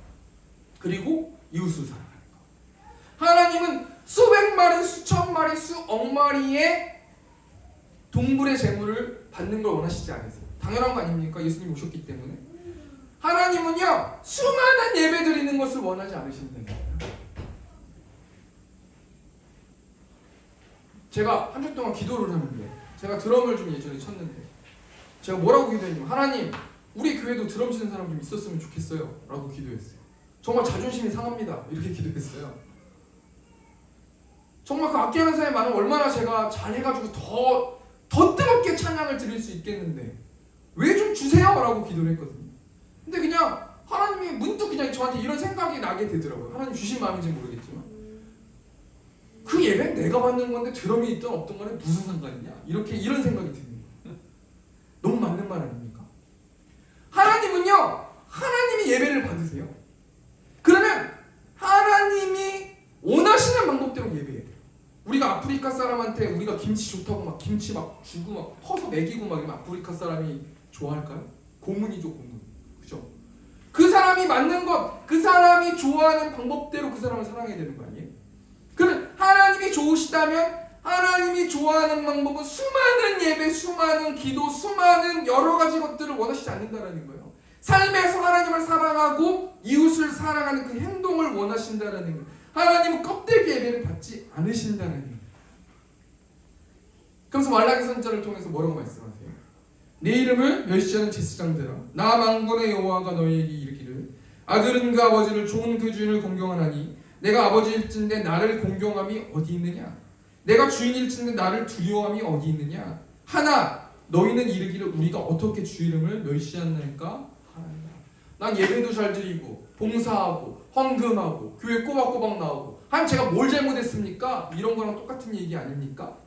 그리고 이웃을 사랑하는 것. 하나님은 수백 마리, 수천 마리, 수억 마리의 동물의 제물을 받는 걸 원하시지 않으세요. 당연한 거 아닙니까? 예수님 오셨기 때문에. 하나님은요 수많은 예배 드리는 것을 원하지 않으신다는 거예요. 제가 한 주 동안 기도를 하는데 제가 드럼을 좀 예전에 쳤는데 제가 뭐라고 기도했냐면 하나님 우리 교회도 드럼 치는 사람 좀 있었으면 좋겠어요 라고 기도했어요. 정말 자존심이 상합니다. 이렇게 기도했어요. 정말 그 악기하는 사람이 많으면 얼마나 제가 잘해가지고 더 뜨겁게 찬양을 드릴 수 있겠는데 왜 좀 주세요 라고 기도를 했거든요. 근데 그냥 하나님이 문득 그냥 저한테 이런 생각이 나게 되더라고요. 하나님 주신 마음인지 모르겠지만 그 예배는 내가 받는 건데 드럼이 있든 없든 간에 무슨 상관이냐 이런 생각이 드는 거예요. 너무 맞는 말 아닙니까? 하나님은요 하나님이 예배를 받으세요. 그러면 하나님이 원하시는 방법대로 예배해야 돼요. 우리가 아프리카 사람한테 우리가 김치 좋다고 막 김치 막 주고 막 퍼서 먹이고 막 이러면 아프리카 사람이 좋아할까요? 고문이죠, 고문. 그죠? 그 사람이 맞는 것, 그 사람이 좋아하는 방법대로 그 사람을 사랑해야 되는 거 아니에요? 그러면 하나님이 좋으시다면 하나님이 좋아하는 방법은 수많은 예배, 수많은 기도, 수많은 여러 가지 것들을 원하시지 않는다라는 거예요. 삶에서 하나님을 사랑하고 이웃을 사랑하는 그 행동을 원하신다라는 거예요. 하나님은 껍데기 예배를 받지 않으신다는 거예요. 그래서 말라기 선지자를 통해서 뭐라고 말씀하세요? 내 이름을 멸시하는 제사장들아 나 만군의 여호와가 너희에게 이르기를 아들은 그 아버지를 종은 그 주인을 공경하나니 내가 아버지일진데 나를 공경함이 어디 있느냐 내가 주인일진데 나를 두려워함이 어디 있느냐 하나 너희는 이르기를 우리가 어떻게 주 이름을 멸시하나이까 하나이다. 난 예배도 잘 드리고 봉사하고 헌금하고 교회 꼬박꼬박 나오고 하나님 제가 뭘 잘못했습니까? 이런 거랑 똑같은 얘기 아닙니까?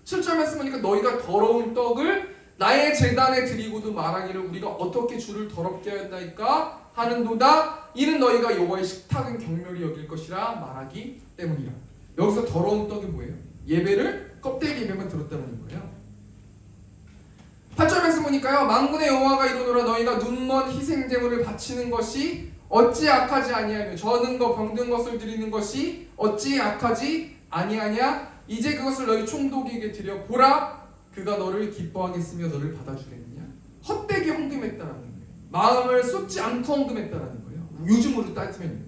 7절 말씀 보니까 너희가 더러운 떡을 나의 제단에 드리고도 말하기를 우리가 어떻게 주를 더럽게 하였나이까 하는도다 이는 너희가 여호와의 식탁은 경멸히 여길 것이라 말하기 때문이라. 여기서 더러운 떡이 뭐예요? 예배를 껍데기 예배만 들었다는 거예요. 8절 말씀 보니까요 만군의 여호와가 이르노라 너희가 눈먼 희생 제물을 바치는 것이 어찌 악하지 아니하며 저는 거 병든 것을 드리는 것이 어찌 악하지 아니하냐 이제 그것을 너희 총독에게 드려 보라 그가 너를 기뻐하겠으며 너를 받아주겠느냐. 헛되게 헌금했다라는 거예요. 마음을 쏟지 않고 헌금했다라는 거예요. 요즘으로 따지면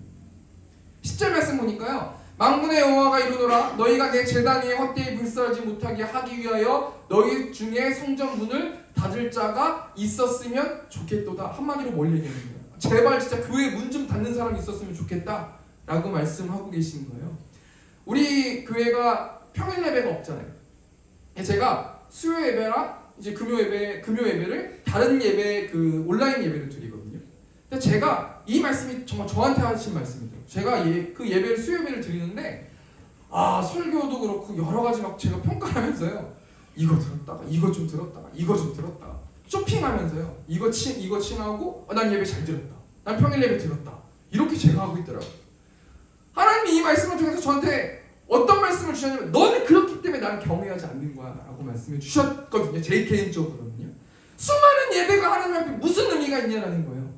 10절 말씀 보니까요 만군의 여호와가 이르노라 너희가 내 제단 위에 헛되이 불사르지 못하게 하기 위하여 너희 중에 성전 문을 닫을 자가 있었으면 좋겠도다. 한마디로 뭘 얘기하는 거예요? 제발 진짜 교회 문 좀 닫는 사람이 있었으면 좋겠다 라고 말씀하고 계신 거예요. 우리 교회가 평일 예배가 없잖아요. 제가 수요 예배랑 이제 금요 예배를 다른 예배 그 온라인 예배를 드리거든요. 근데 제가 이 말씀이 정말 저한테 하신 말씀이에요. 제가 그 예배를 수요 예배를 드리는데 설교도 그렇고 여러 가지 막 제가 평가하면서요. 이거 들었다가 이거 좀 들었다가 이거 좀 들었다가 쇼핑하면서요. 이거 칭하고 난 예배 잘 들었다. 난 평일 예배 들었다. 이렇게 제가 하고 있더라고요. 하나님이 이 말씀을 통해서 저한테 어떤 말씀을 주셨냐면 너는 그렇기 때문에 나를 경외하지 않는 거야 라고 말씀해 주셨거든요. 제 개인적으로는요. 수많은 예배가 하나님 앞에 무슨 의미가 있냐라는 거예요.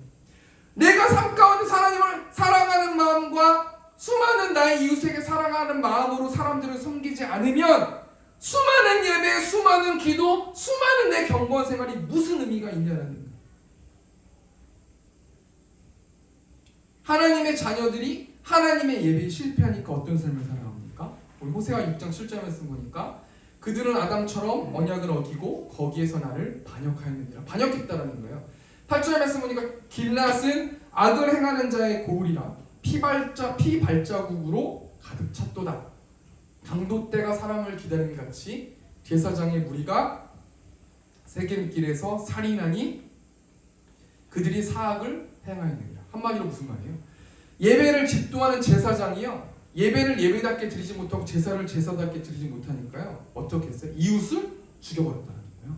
내가 삶 가운데 하나님을 사랑하는 마음과 수많은 나의 이웃에게 사랑하는 마음으로 사람들을 섬기지 않으면 수많은 예배, 수많은 기도, 수많은 내 경건 생활이 무슨 의미가 있냐라는 거예요. 하나님의 자녀들이 하나님의 예배에 실패하니까 어떤 삶을 살아갑니까? 우리 호세아 6장 7절 말씀 보니까 그들은 아담처럼 언약을 어기고 거기에서 나를 반역하였느니라. 반역했다라는 거예요. 8절 말씀 보니까 길랏은 악을 행하는 자의 고울이라 피 발자국으로 가득 찼도다. 강도 때가 사람을 기다림 같이 제사장의 무리가 세겜길에서 살인하니 그들이 사악을 행하였느니라. 한마디로 무슨 말이에요? 예배를 집도하는 제사장이요 예배를 예배답게 드리지 못하고 제사를 제사답게 드리지 못하니까요 어떻게 했어요? 이웃을 죽여버렸다는 거예요.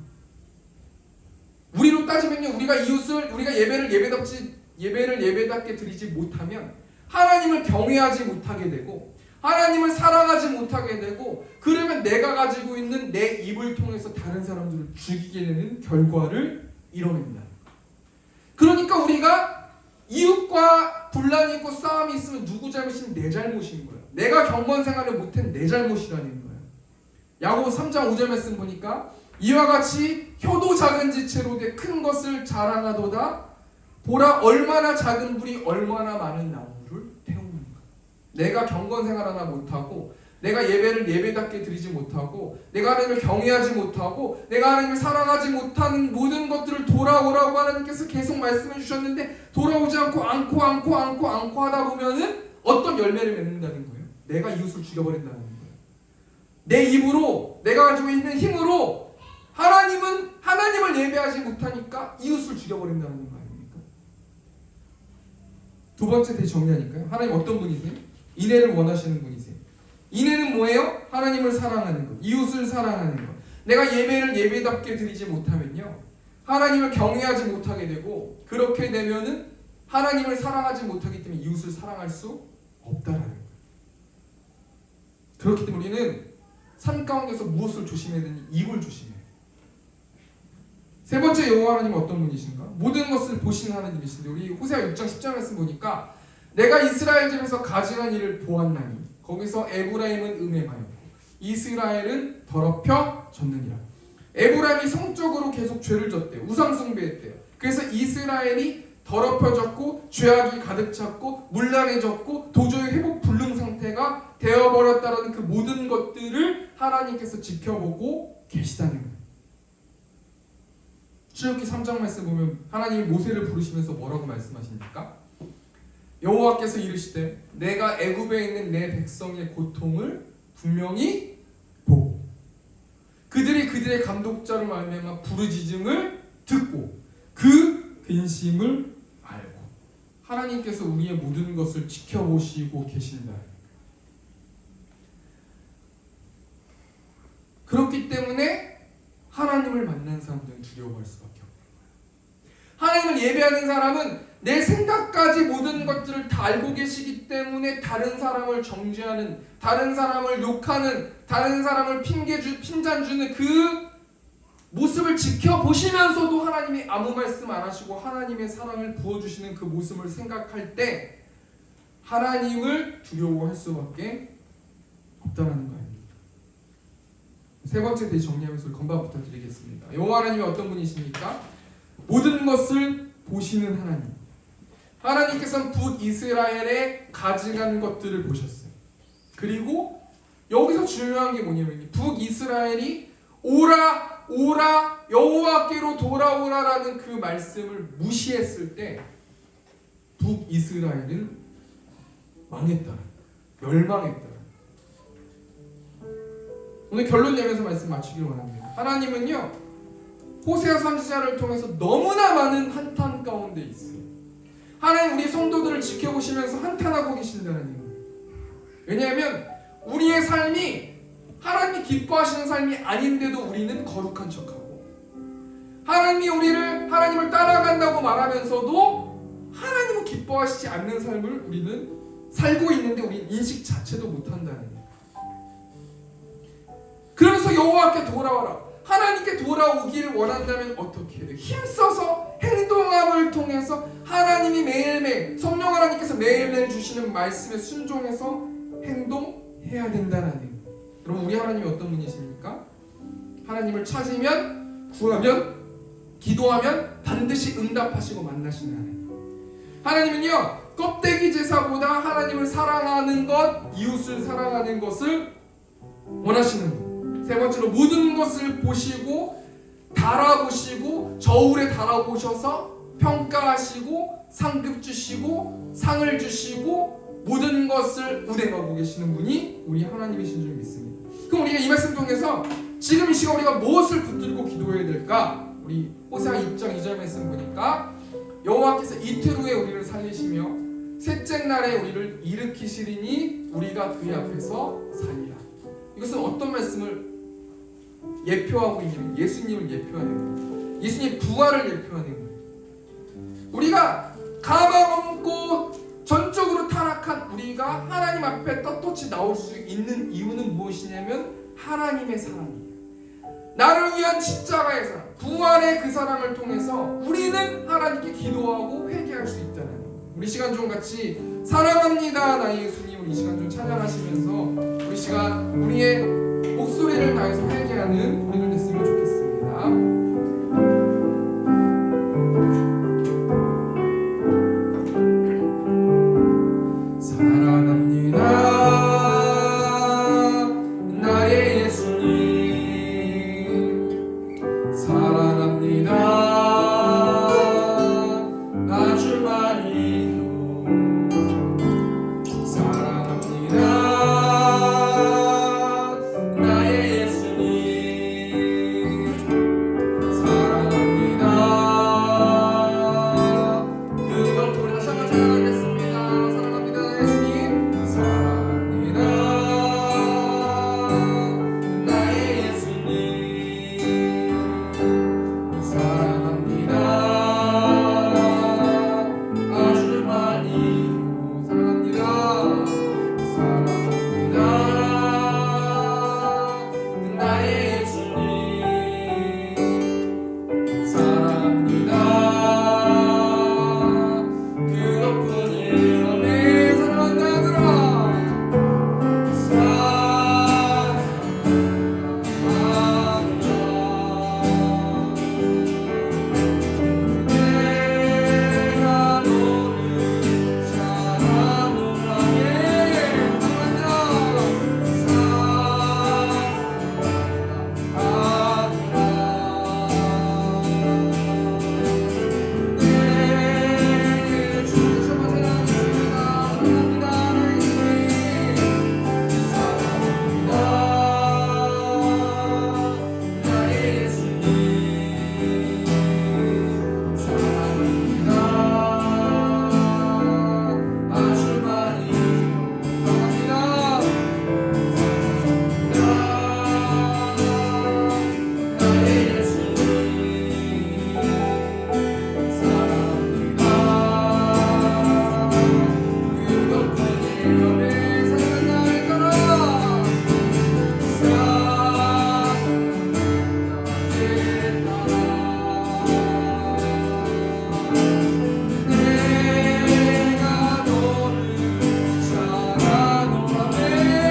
우리로 따지면요 우리가 예배를 예배답게 드리지 못하면 하나님을 경외하지 못하게 되고 하나님을 사랑하지 못하게 되고 그러면 내가 가지고 있는 내 입을 통해서 다른 사람들을 죽이게 되는 결과를 이뤄냅니다. 그러니까 우리가 이웃과 분란이 있고 싸움이 있으면 누구 잘못이면 내 잘못인 거예요. 내가 경건 생활을 못한 내 잘못이라는 거예요. 야고보 3장 5절 말씀 보니까 이와 같이 혀도 작은 지체로 돼 큰 것을 자랑하도다. 보라 얼마나 작은 불이 얼마나 많은 나무를 태우는가. 내가 경건 생활 하나 못하고, 내가 예배를 예배답게 드리지 못하고, 내가 하나님을 경외하지 못하고, 내가 하나님을 사랑하지 못하는 모든 것들을 돌아오라고 하나님께서 계속 말씀해 주셨는데, 돌아오지 않고 않고 하다 보면은 어떤 열매를 맺는다는 거예요. 내가 이웃을 죽여버린다는 거예요. 내 입으로, 내가 가지고 있는 힘으로 하나님을 예배하지 못하니까 이웃을 죽여버린다는 거 아닙니까? 두 번째 대해 정리하니까요. 하나님 어떤 분이세요? 인애를 원하시는 분이세요. 인애는 뭐예요? 하나님을 사랑하는 것, 이웃을 사랑하는 것. 내가 예배를 예배답게 드리지 못하면요, 하나님을 경외하지 못하게 되고, 그렇게 되면은 하나님을 사랑하지 못하기 때문에 이웃을 사랑할 수 없다라는 거예요. 그렇기 때문에 우리는 삶 가운데서 무엇을 조심해야 되니? 입을 조심해야 돼요. 세 번째 여호와 하나님은 어떤 분이신가? 모든 것을 보시는 하나님이신데, 우리 호세아 6장 10절 말씀 보니까 내가 이스라엘 집에서 가증한 일을 보았나니 거기서 에브라임은 음행하였고 이스라엘은 더럽혀 졌느니라. 에브라임이 성적으로 계속 죄를 졌대요. 우상 숭배했대요. 그래서 이스라엘이 더럽혀졌고 죄악이 가득 찼고 문란해졌고 도저히 회복 불능 상태가 되어버렸다는 그 모든 것들을 하나님께서 지켜보고 계시다는 거예요. 출애굽기 3장 말씀 보면 하나님이 모세를 부르시면서 뭐라고 말씀하십니까? 여호와께서 이르시되 내가 애굽에 있는 내 백성의 고통을 분명히 보고 그들이 그들의 감독자로 말미암아 부르짖음을 듣고 그 근심을 알고. 하나님께서 우리의 모든 것을 지켜보시고 계신다. 그렇기 때문에 하나님을 만난 사람들은 두려워할 수밖에 없어요. 하나님을 예배하는 사람은 내 생각까지 모든 것들을 다 알고 계시기 때문에 다른 사람을 정죄하는, 다른 사람을 욕하는, 다른 사람을 핀잔 주는 그 모습을 지켜보시면서도 하나님이 아무 말씀 안 하시고 하나님의 사랑을 부어주시는 그 모습을 생각할 때 하나님을 두려워할 수밖에 없다는 거 아닙니까? 세 번째 대해 정리하면서 건반부터 드리겠습니다. 여호와 하나님이 어떤 분이십니까? 모든 것을 보시는 하나님. 하나님께서는 북이스라엘의 가증한 것들을 보셨어요. 그리고 여기서 중요한 게 뭐냐면 북이스라엘이 오라 오라 여호와께로 돌아오라라는 그 말씀을 무시했을 때 북이스라엘은 망했다, 멸망했다. 오늘 결론 내면서 말씀 마치기를 원합니다. 하나님은요 호세아 선지자를 통해서 너무나 많은 한탄 가운데 있어요. 하나님 우리 성도들을 지켜보시면서 한탄하고 계신다는 거예요. 왜냐하면 우리의 삶이 하나님이 기뻐하시는 삶이 아닌데도 우리는 거룩한 척하고, 하나님을 따라간다고 말하면서도 하나님을 기뻐하시지 않는 삶을 우리는 살고 있는데 우리는 인식 자체도 못한다는 거예요. 그러면서 여호와께 돌아와라, 하나님께 돌아오기를 원한다면 어떻게 해야 돼요? 힘써서 행동함을 통해서 하나님이 매일매일, 성령 하나님께서 매일매일 주시는 말씀에 순종해서 행동해야 된다는 거예요. 여러분 우리 하나님이 어떤 분이십니까? 하나님을 찾으면, 구하면, 기도하면 반드시 응답하시고 만나시는 하나님. 하나님은요 껍데기 제사보다 하나님을 사랑하는 것, 이웃을 사랑하는 것을 원하시는 것. 세 번째로 모든 것을 보시고 달아보시고 저울에 달아보셔서 평가하시고 상급 주시고 상을 주시고 모든 것을 운행하고 계시는 분이 우리 하나님이신 줄 믿습니다. 그럼 우리가 이 말씀 통해서 지금 이 시간 우리가 무엇을 붙들고 기도해야 될까? 우리 호세아 6장 2절 말씀 보니까 여호와께서 이틀 후에 우리를 살리시며 셋째 날에 우리를 일으키시리니 우리가 그의 앞에서 살리라. 이것은 어떤 말씀을 예표하고 있냐면 예수님을 예표하는 거예요. 예수님 부활을 예표하는 거예요. 우리가 가망 없고 전적으로 타락한 우리가 하나님 앞에 떳떳이 나올 수 있는 이유는 무엇이냐면 하나님의 사랑이에요. 나를 위한 십자가의 사랑, 부활의 그 사랑을 통해서 우리는 하나님께 기도하고 회개할 수 있다는 거예요. 우리 시간 좀 같이 사랑합니다 나의 예수님을 이 시간 좀 찬양하시면서 우리 시간 우리의 목소리를 다해서 회개하는 우리들 됐으면 좋겠습니다. 사랑합니다 나의 예수님 사랑합니다 아주 많이도 사랑합니다 나의 예수님 사랑합니다 그것도 우리 다시 한번 찬양하겠습니다 사랑합니다 예수님 사랑합니다 나의 예수님 사랑합니다 아주 많이 사랑합니다 사랑합니다 나의 예수님 사랑합니다 그것뿐이요 내 사랑한다 들어 내가 너를 사랑하노라 아주 많이 사랑합니다 나의 예수님 사랑합니다 그것뿐이요 내 사랑을 따라 내가 너를 사랑하노라 내게 축복 더하고 사랑을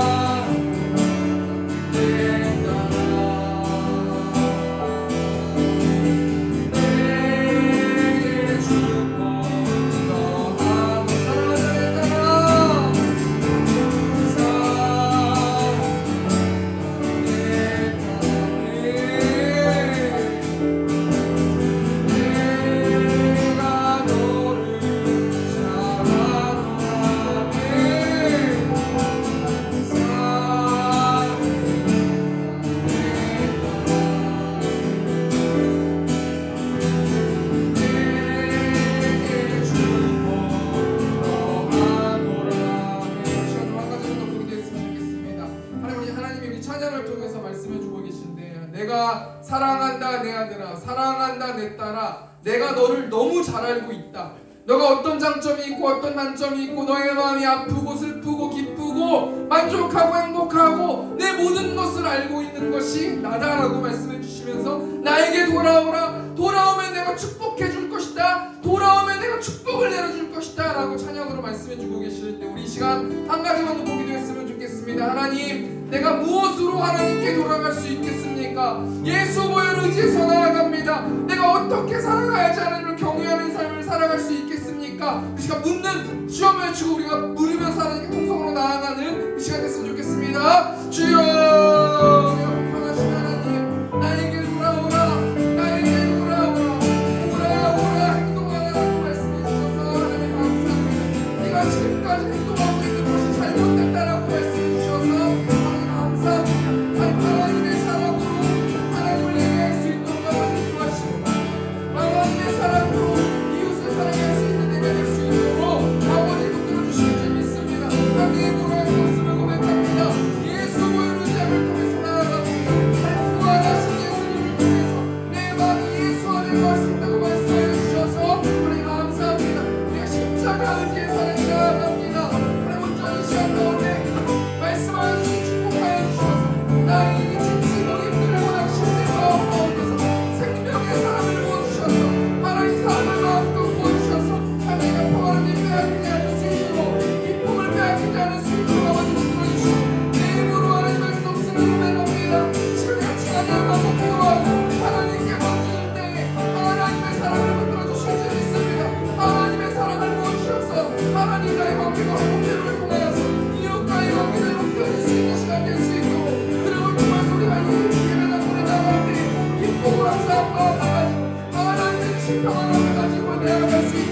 따라 내가 너를 하나님이 우리 찬양을 통해서 말씀해주고 계신데 내가 사랑한다 내 아들아 사랑한다 내 딸아 내가 너를 너무 잘 알고 있다 너가 어떤 장점이 있고 어떤 단점이 있고 너의 마음이 아프고 슬프고 기쁘고 만족하고 행복하고 내 모든 것을 알고 있는 것이 나다라고 말씀해 주시면서 나에게 돌아오라 돌아오면 내가 축복해 줄 것이다 돌아오면 내가 축복을 내려줄 것이다 라고 찬양으로 말씀해 주고 계실 때 우리 이 시간 한 가지만 더 보기도 했으면 좋겠습니다 하나님 내가 무엇으로 하나님께 돌아갈 수 있겠습니까 예수 보혈 의지해서 나아갑니다 내가 어떻게 살아가야지 하나님을 경외하는 삶을 살아갈 수 있겠습니까 그 시간 묻는 시험을 주고 우리가 물으면서 하나님께 통성으로 나아가는 이 시간 됐으면 좋겠습니다 주여 편하신 하나님 나에게 돌아오라 나에게 돌아오라 오라 행동하라고 말씀해 주셔서 하나님 감사합니다 네가 지금까지 행동하고 있는 것이 잘못됐다라고 말씀해 주셔서 하나님 감사합니다 하나님의 사랑으로 하나님을 예배할 수 있도록 나와주시고 하나님의 사랑으로 이웃을 사랑할 수 있는 내가 될 수 있도록 아버지 붙들어 주시길 믿습니다 하나님 돌아갈 수 없음을 고백합니다 예수 보혈을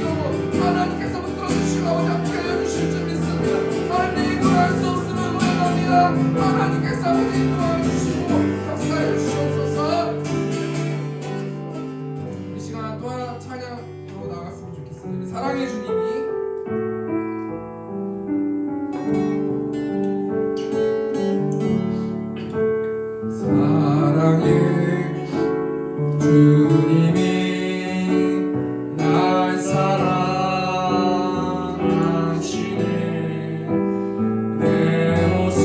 기도로 하나님께서 붙들어주시고 아버지 함께 해주실 줄 믿습니다. 하나님 내 이걸 할 수 없음을 고백합니다. 하나님께서 아버지 인도하주시고 역사해 주시옵소서. 이 시간 또 하나 찬양으로 나갔으면 좋겠습니다. 사랑의 주님이 사랑의 주님이 날 사랑하시네. 내 옷을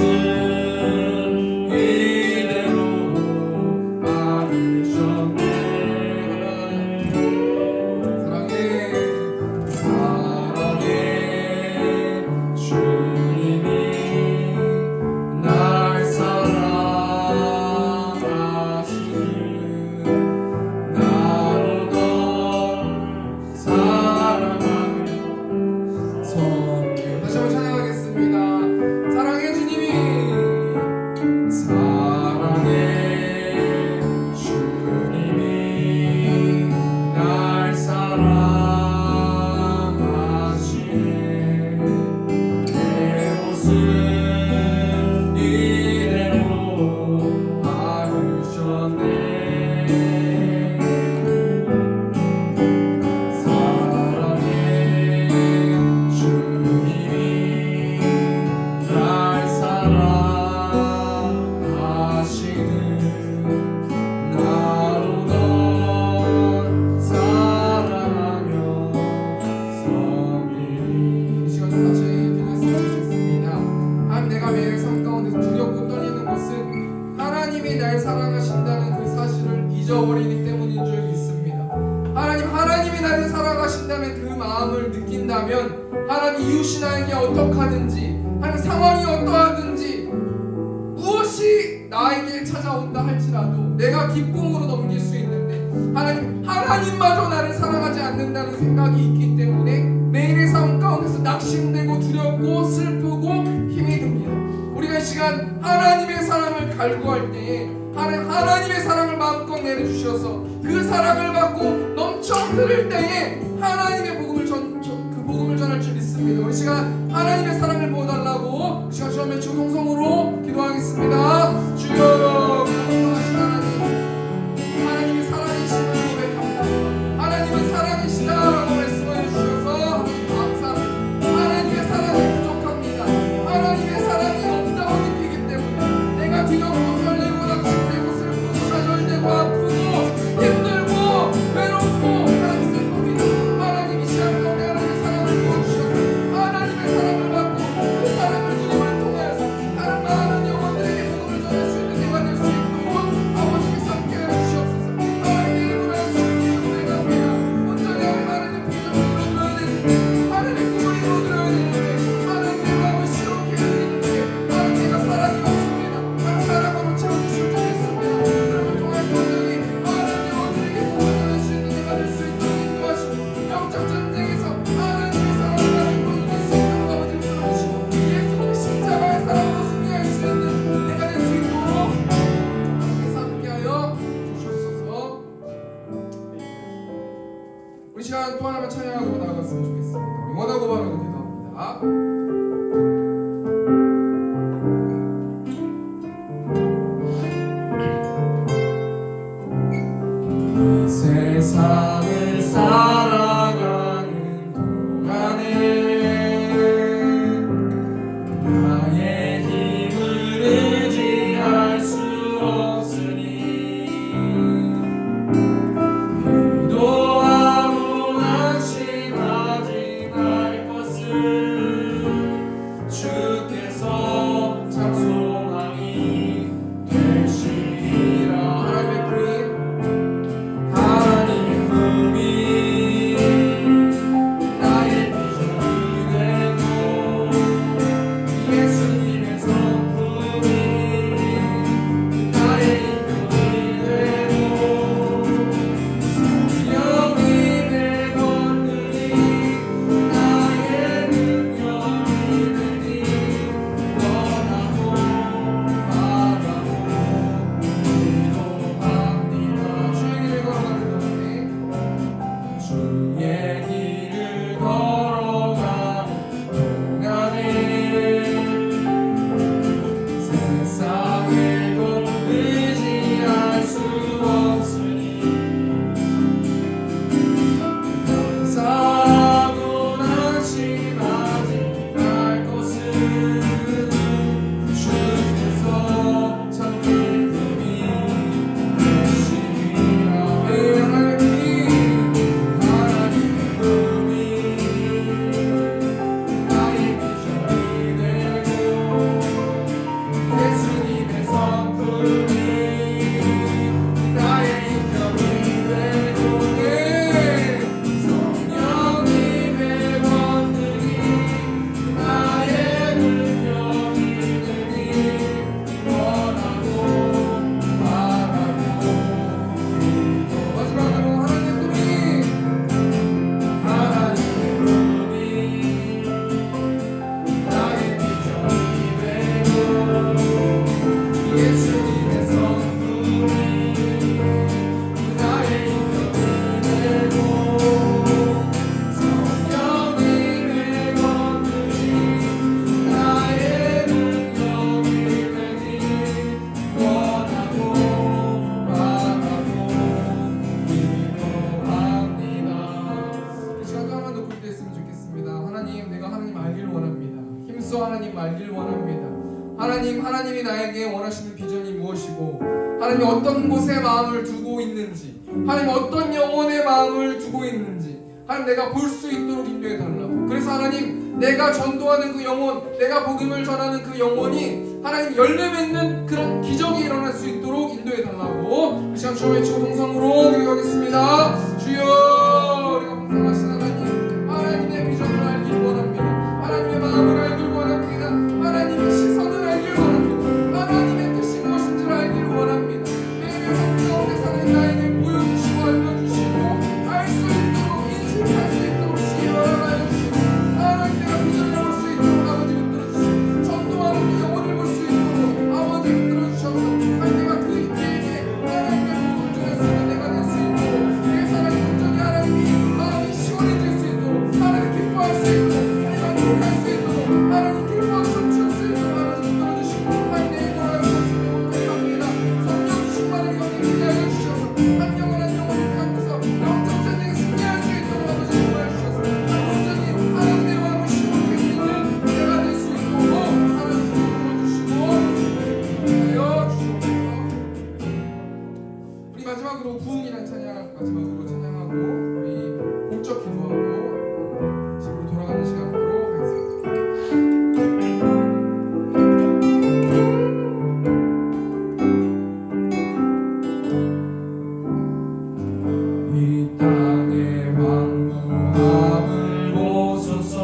이대로 받으셨네. 사랑의 주님이 날 사랑하시네. 나로 널 사랑하며 섬기네. 다시 한번 찬양하겠습니다. 사랑의 주님이 사랑의 주님이 날 사랑하시네. 내 옷을 이대로 받으셨네. 사랑의 주님이 날 사랑하시는 나로 널 사랑하며 섬기리. 이 시간 좀 같이 기도했으면 좋겠습니다. 하나님, 내가 매일 삶 가운데서 두렵고 떨리는 것은 하나님이 날 사랑하신다는 그 사실을 잊어버리기 때문인 줄 믿습니다. 하나님이 나를 사랑하신다면 그 마음을 느낀다면 하나님 이웃이 나에게 어떡하든지 하나님 상황이 어떠하든지 무엇이 나에게 찾아온다 할지라도 내가 기쁨으로 넘길 수 있는데 하나님마저 나를 사랑하지 않는다는 생각이 있기 때문에 매일의 삶 가운데서 낙심되고 두렵고 슬프고 힘이 듭니다. 우리가 이 시간 하나님의 사랑을 갈구할 때에 하나님의 사랑을 마음껏 내려주셔서 그 사랑을 받고 넘쳐 흐를 때에 하나님의 복음을 그 복음을 전할 줄 믿습니다. 우리 시간 하나님의 사랑을 보여달라고 이 시간 처음에 주 동성으로 기도하겠습니다. 주여, 사랑하신 하나님의 사랑이심을 고백합니다. 하나님은 사랑이시다라고 말씀해 주셔서 감사합니다. 하나님의 사랑이 부족합니다. 하나님의 사랑이 없다고 느끼기 때문에 내가 두렵고 떨리고 낙심되고 슬프고 좌절되고 아프고 힘들고 외롭고 하나님 슬픕니다. 있어 하나님 알길 원합니다. 하나님이 나에게 원하시는 비전이 무엇이고 하나님 어떤 곳에 마음을 두고 있는지 하나님 어떤 영혼의 마음을 두고 있는지 하나님 내가 볼 수 있도록 인도해 달라고. 그래서 하나님 내가 전도하는 그 영혼 내가 복음을 전하는 그 영혼이 하나님 열매 맺는 그런 기적이 일어날 수 있도록 인도해 달라고. 이 시간 주여 외치고 동성으로 기도하겠습니다. 주여 우리가 봉사하신 하나님의 비전을 알길 원합니다. 하나님의 마음을 알길 원합니다. 하나님의 시선을 알길 원합니다. 하나님의 뜻이 무엇인지를 알길 원합니다. 매일 삶 가운데 사는 나에게 보여주시고 알려주시고 알 수 있도록 인식할 수 있도록 지혜하여 주시고 하나님 내가 비전을 볼 수 있도록 아버지 붙들어주시고 전도하는 그 영혼을 볼 수 있도록 아버지 붙들어주셔서 하나님 내가 그에게 하나님의 복음을 전했으면 내가 될 수 있도록 그래서 하나님 온전히 하나님이 마음이 시원해질 수 있도록 하나님 기뻐할 수 있도록 하나님 만족할 수 있도록 하나님 기뻐하고 성취할 수 있도록 하나님 붙들어주시고 하나님 내 돌아올 수 있음을 고백합니다. 성령 충만을 영에 하여 주셔서 한 영혼 한 영혼을 갖고서 영적 전쟁에 승리할 수 있도록 아버지 도와주셔서 온전히 하나님의 마음을 시원하게 있는 내가 될 수 있도록 하나님 붙들어주시고 하여 주시옵소서. 우리 마지막으로 부흥이라는 찬양 마지막으로 찬양하고 우리 목적 기도하고 집으로 돌아가는 시간 갖도록 하겠습니다. 이 땅의 황무함을 보소서.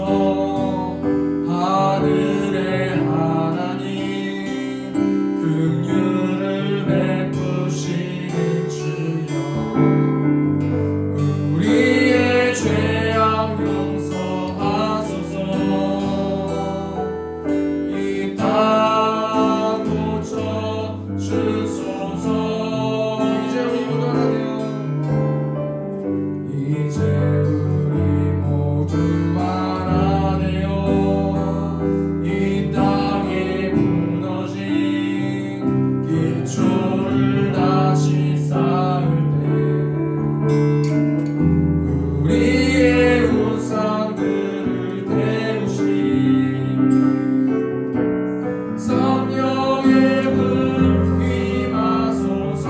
하늘의 하나님 긍휼을 베푸시는 주여 우리의 죄악 용서하소서. 이 땅 고쳐 주소서. 이제 우리 모두 하나 되어 이제 우리 모두 하나 되어 이 땅에 무너진 기초를 다시 쌓을 때 우리의 우상들을 태우신 성령의 불 임하소서.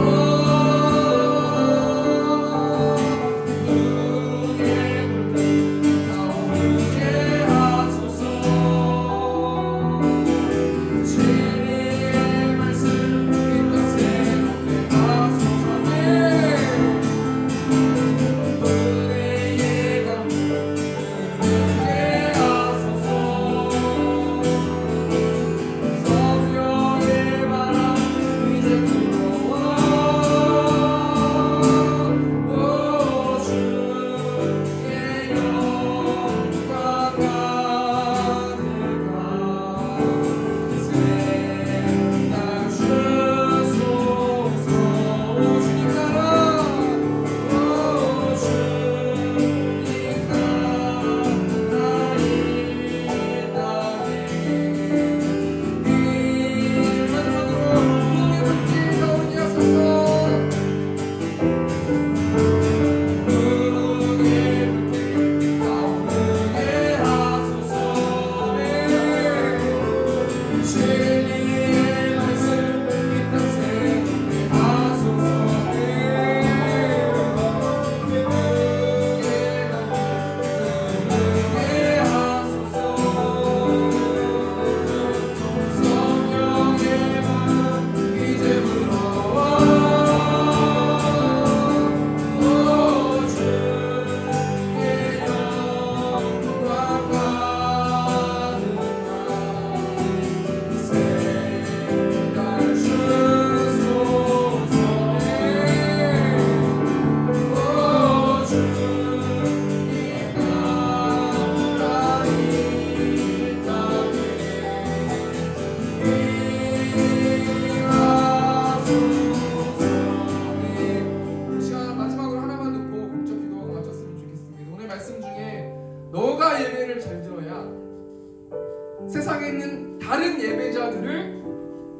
세상에 있는 다른 예배자들을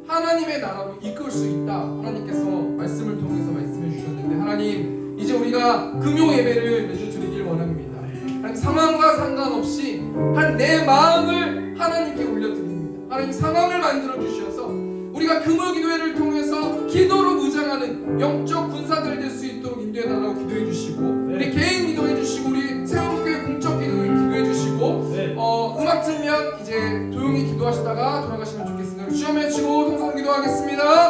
하나님의 나라로 이끌 수 있다. 하나님께서 말씀을 통해서 말씀해 주셨는데, 하나님 이제 우리가 금요 예배를 매주 드리길 원합니다. 하나님 상황과 상관없이 내 마음을 하나님께 올려드립니다. 하나님 상황을 만들어 주셔서 우리가 금요기도회를 통해서 기도로 무장하는 영적 군사들 될 수 있도록 인도해 달라고 기도해 주시고 우리 개인 기도해 주시고 우리 세원교회 공적 기도해 주시고 음악 틀면 이제 조용히 기도하시다가 돌아가시면 좋겠습니다. 주여 외치고 통성 기도하겠습니다.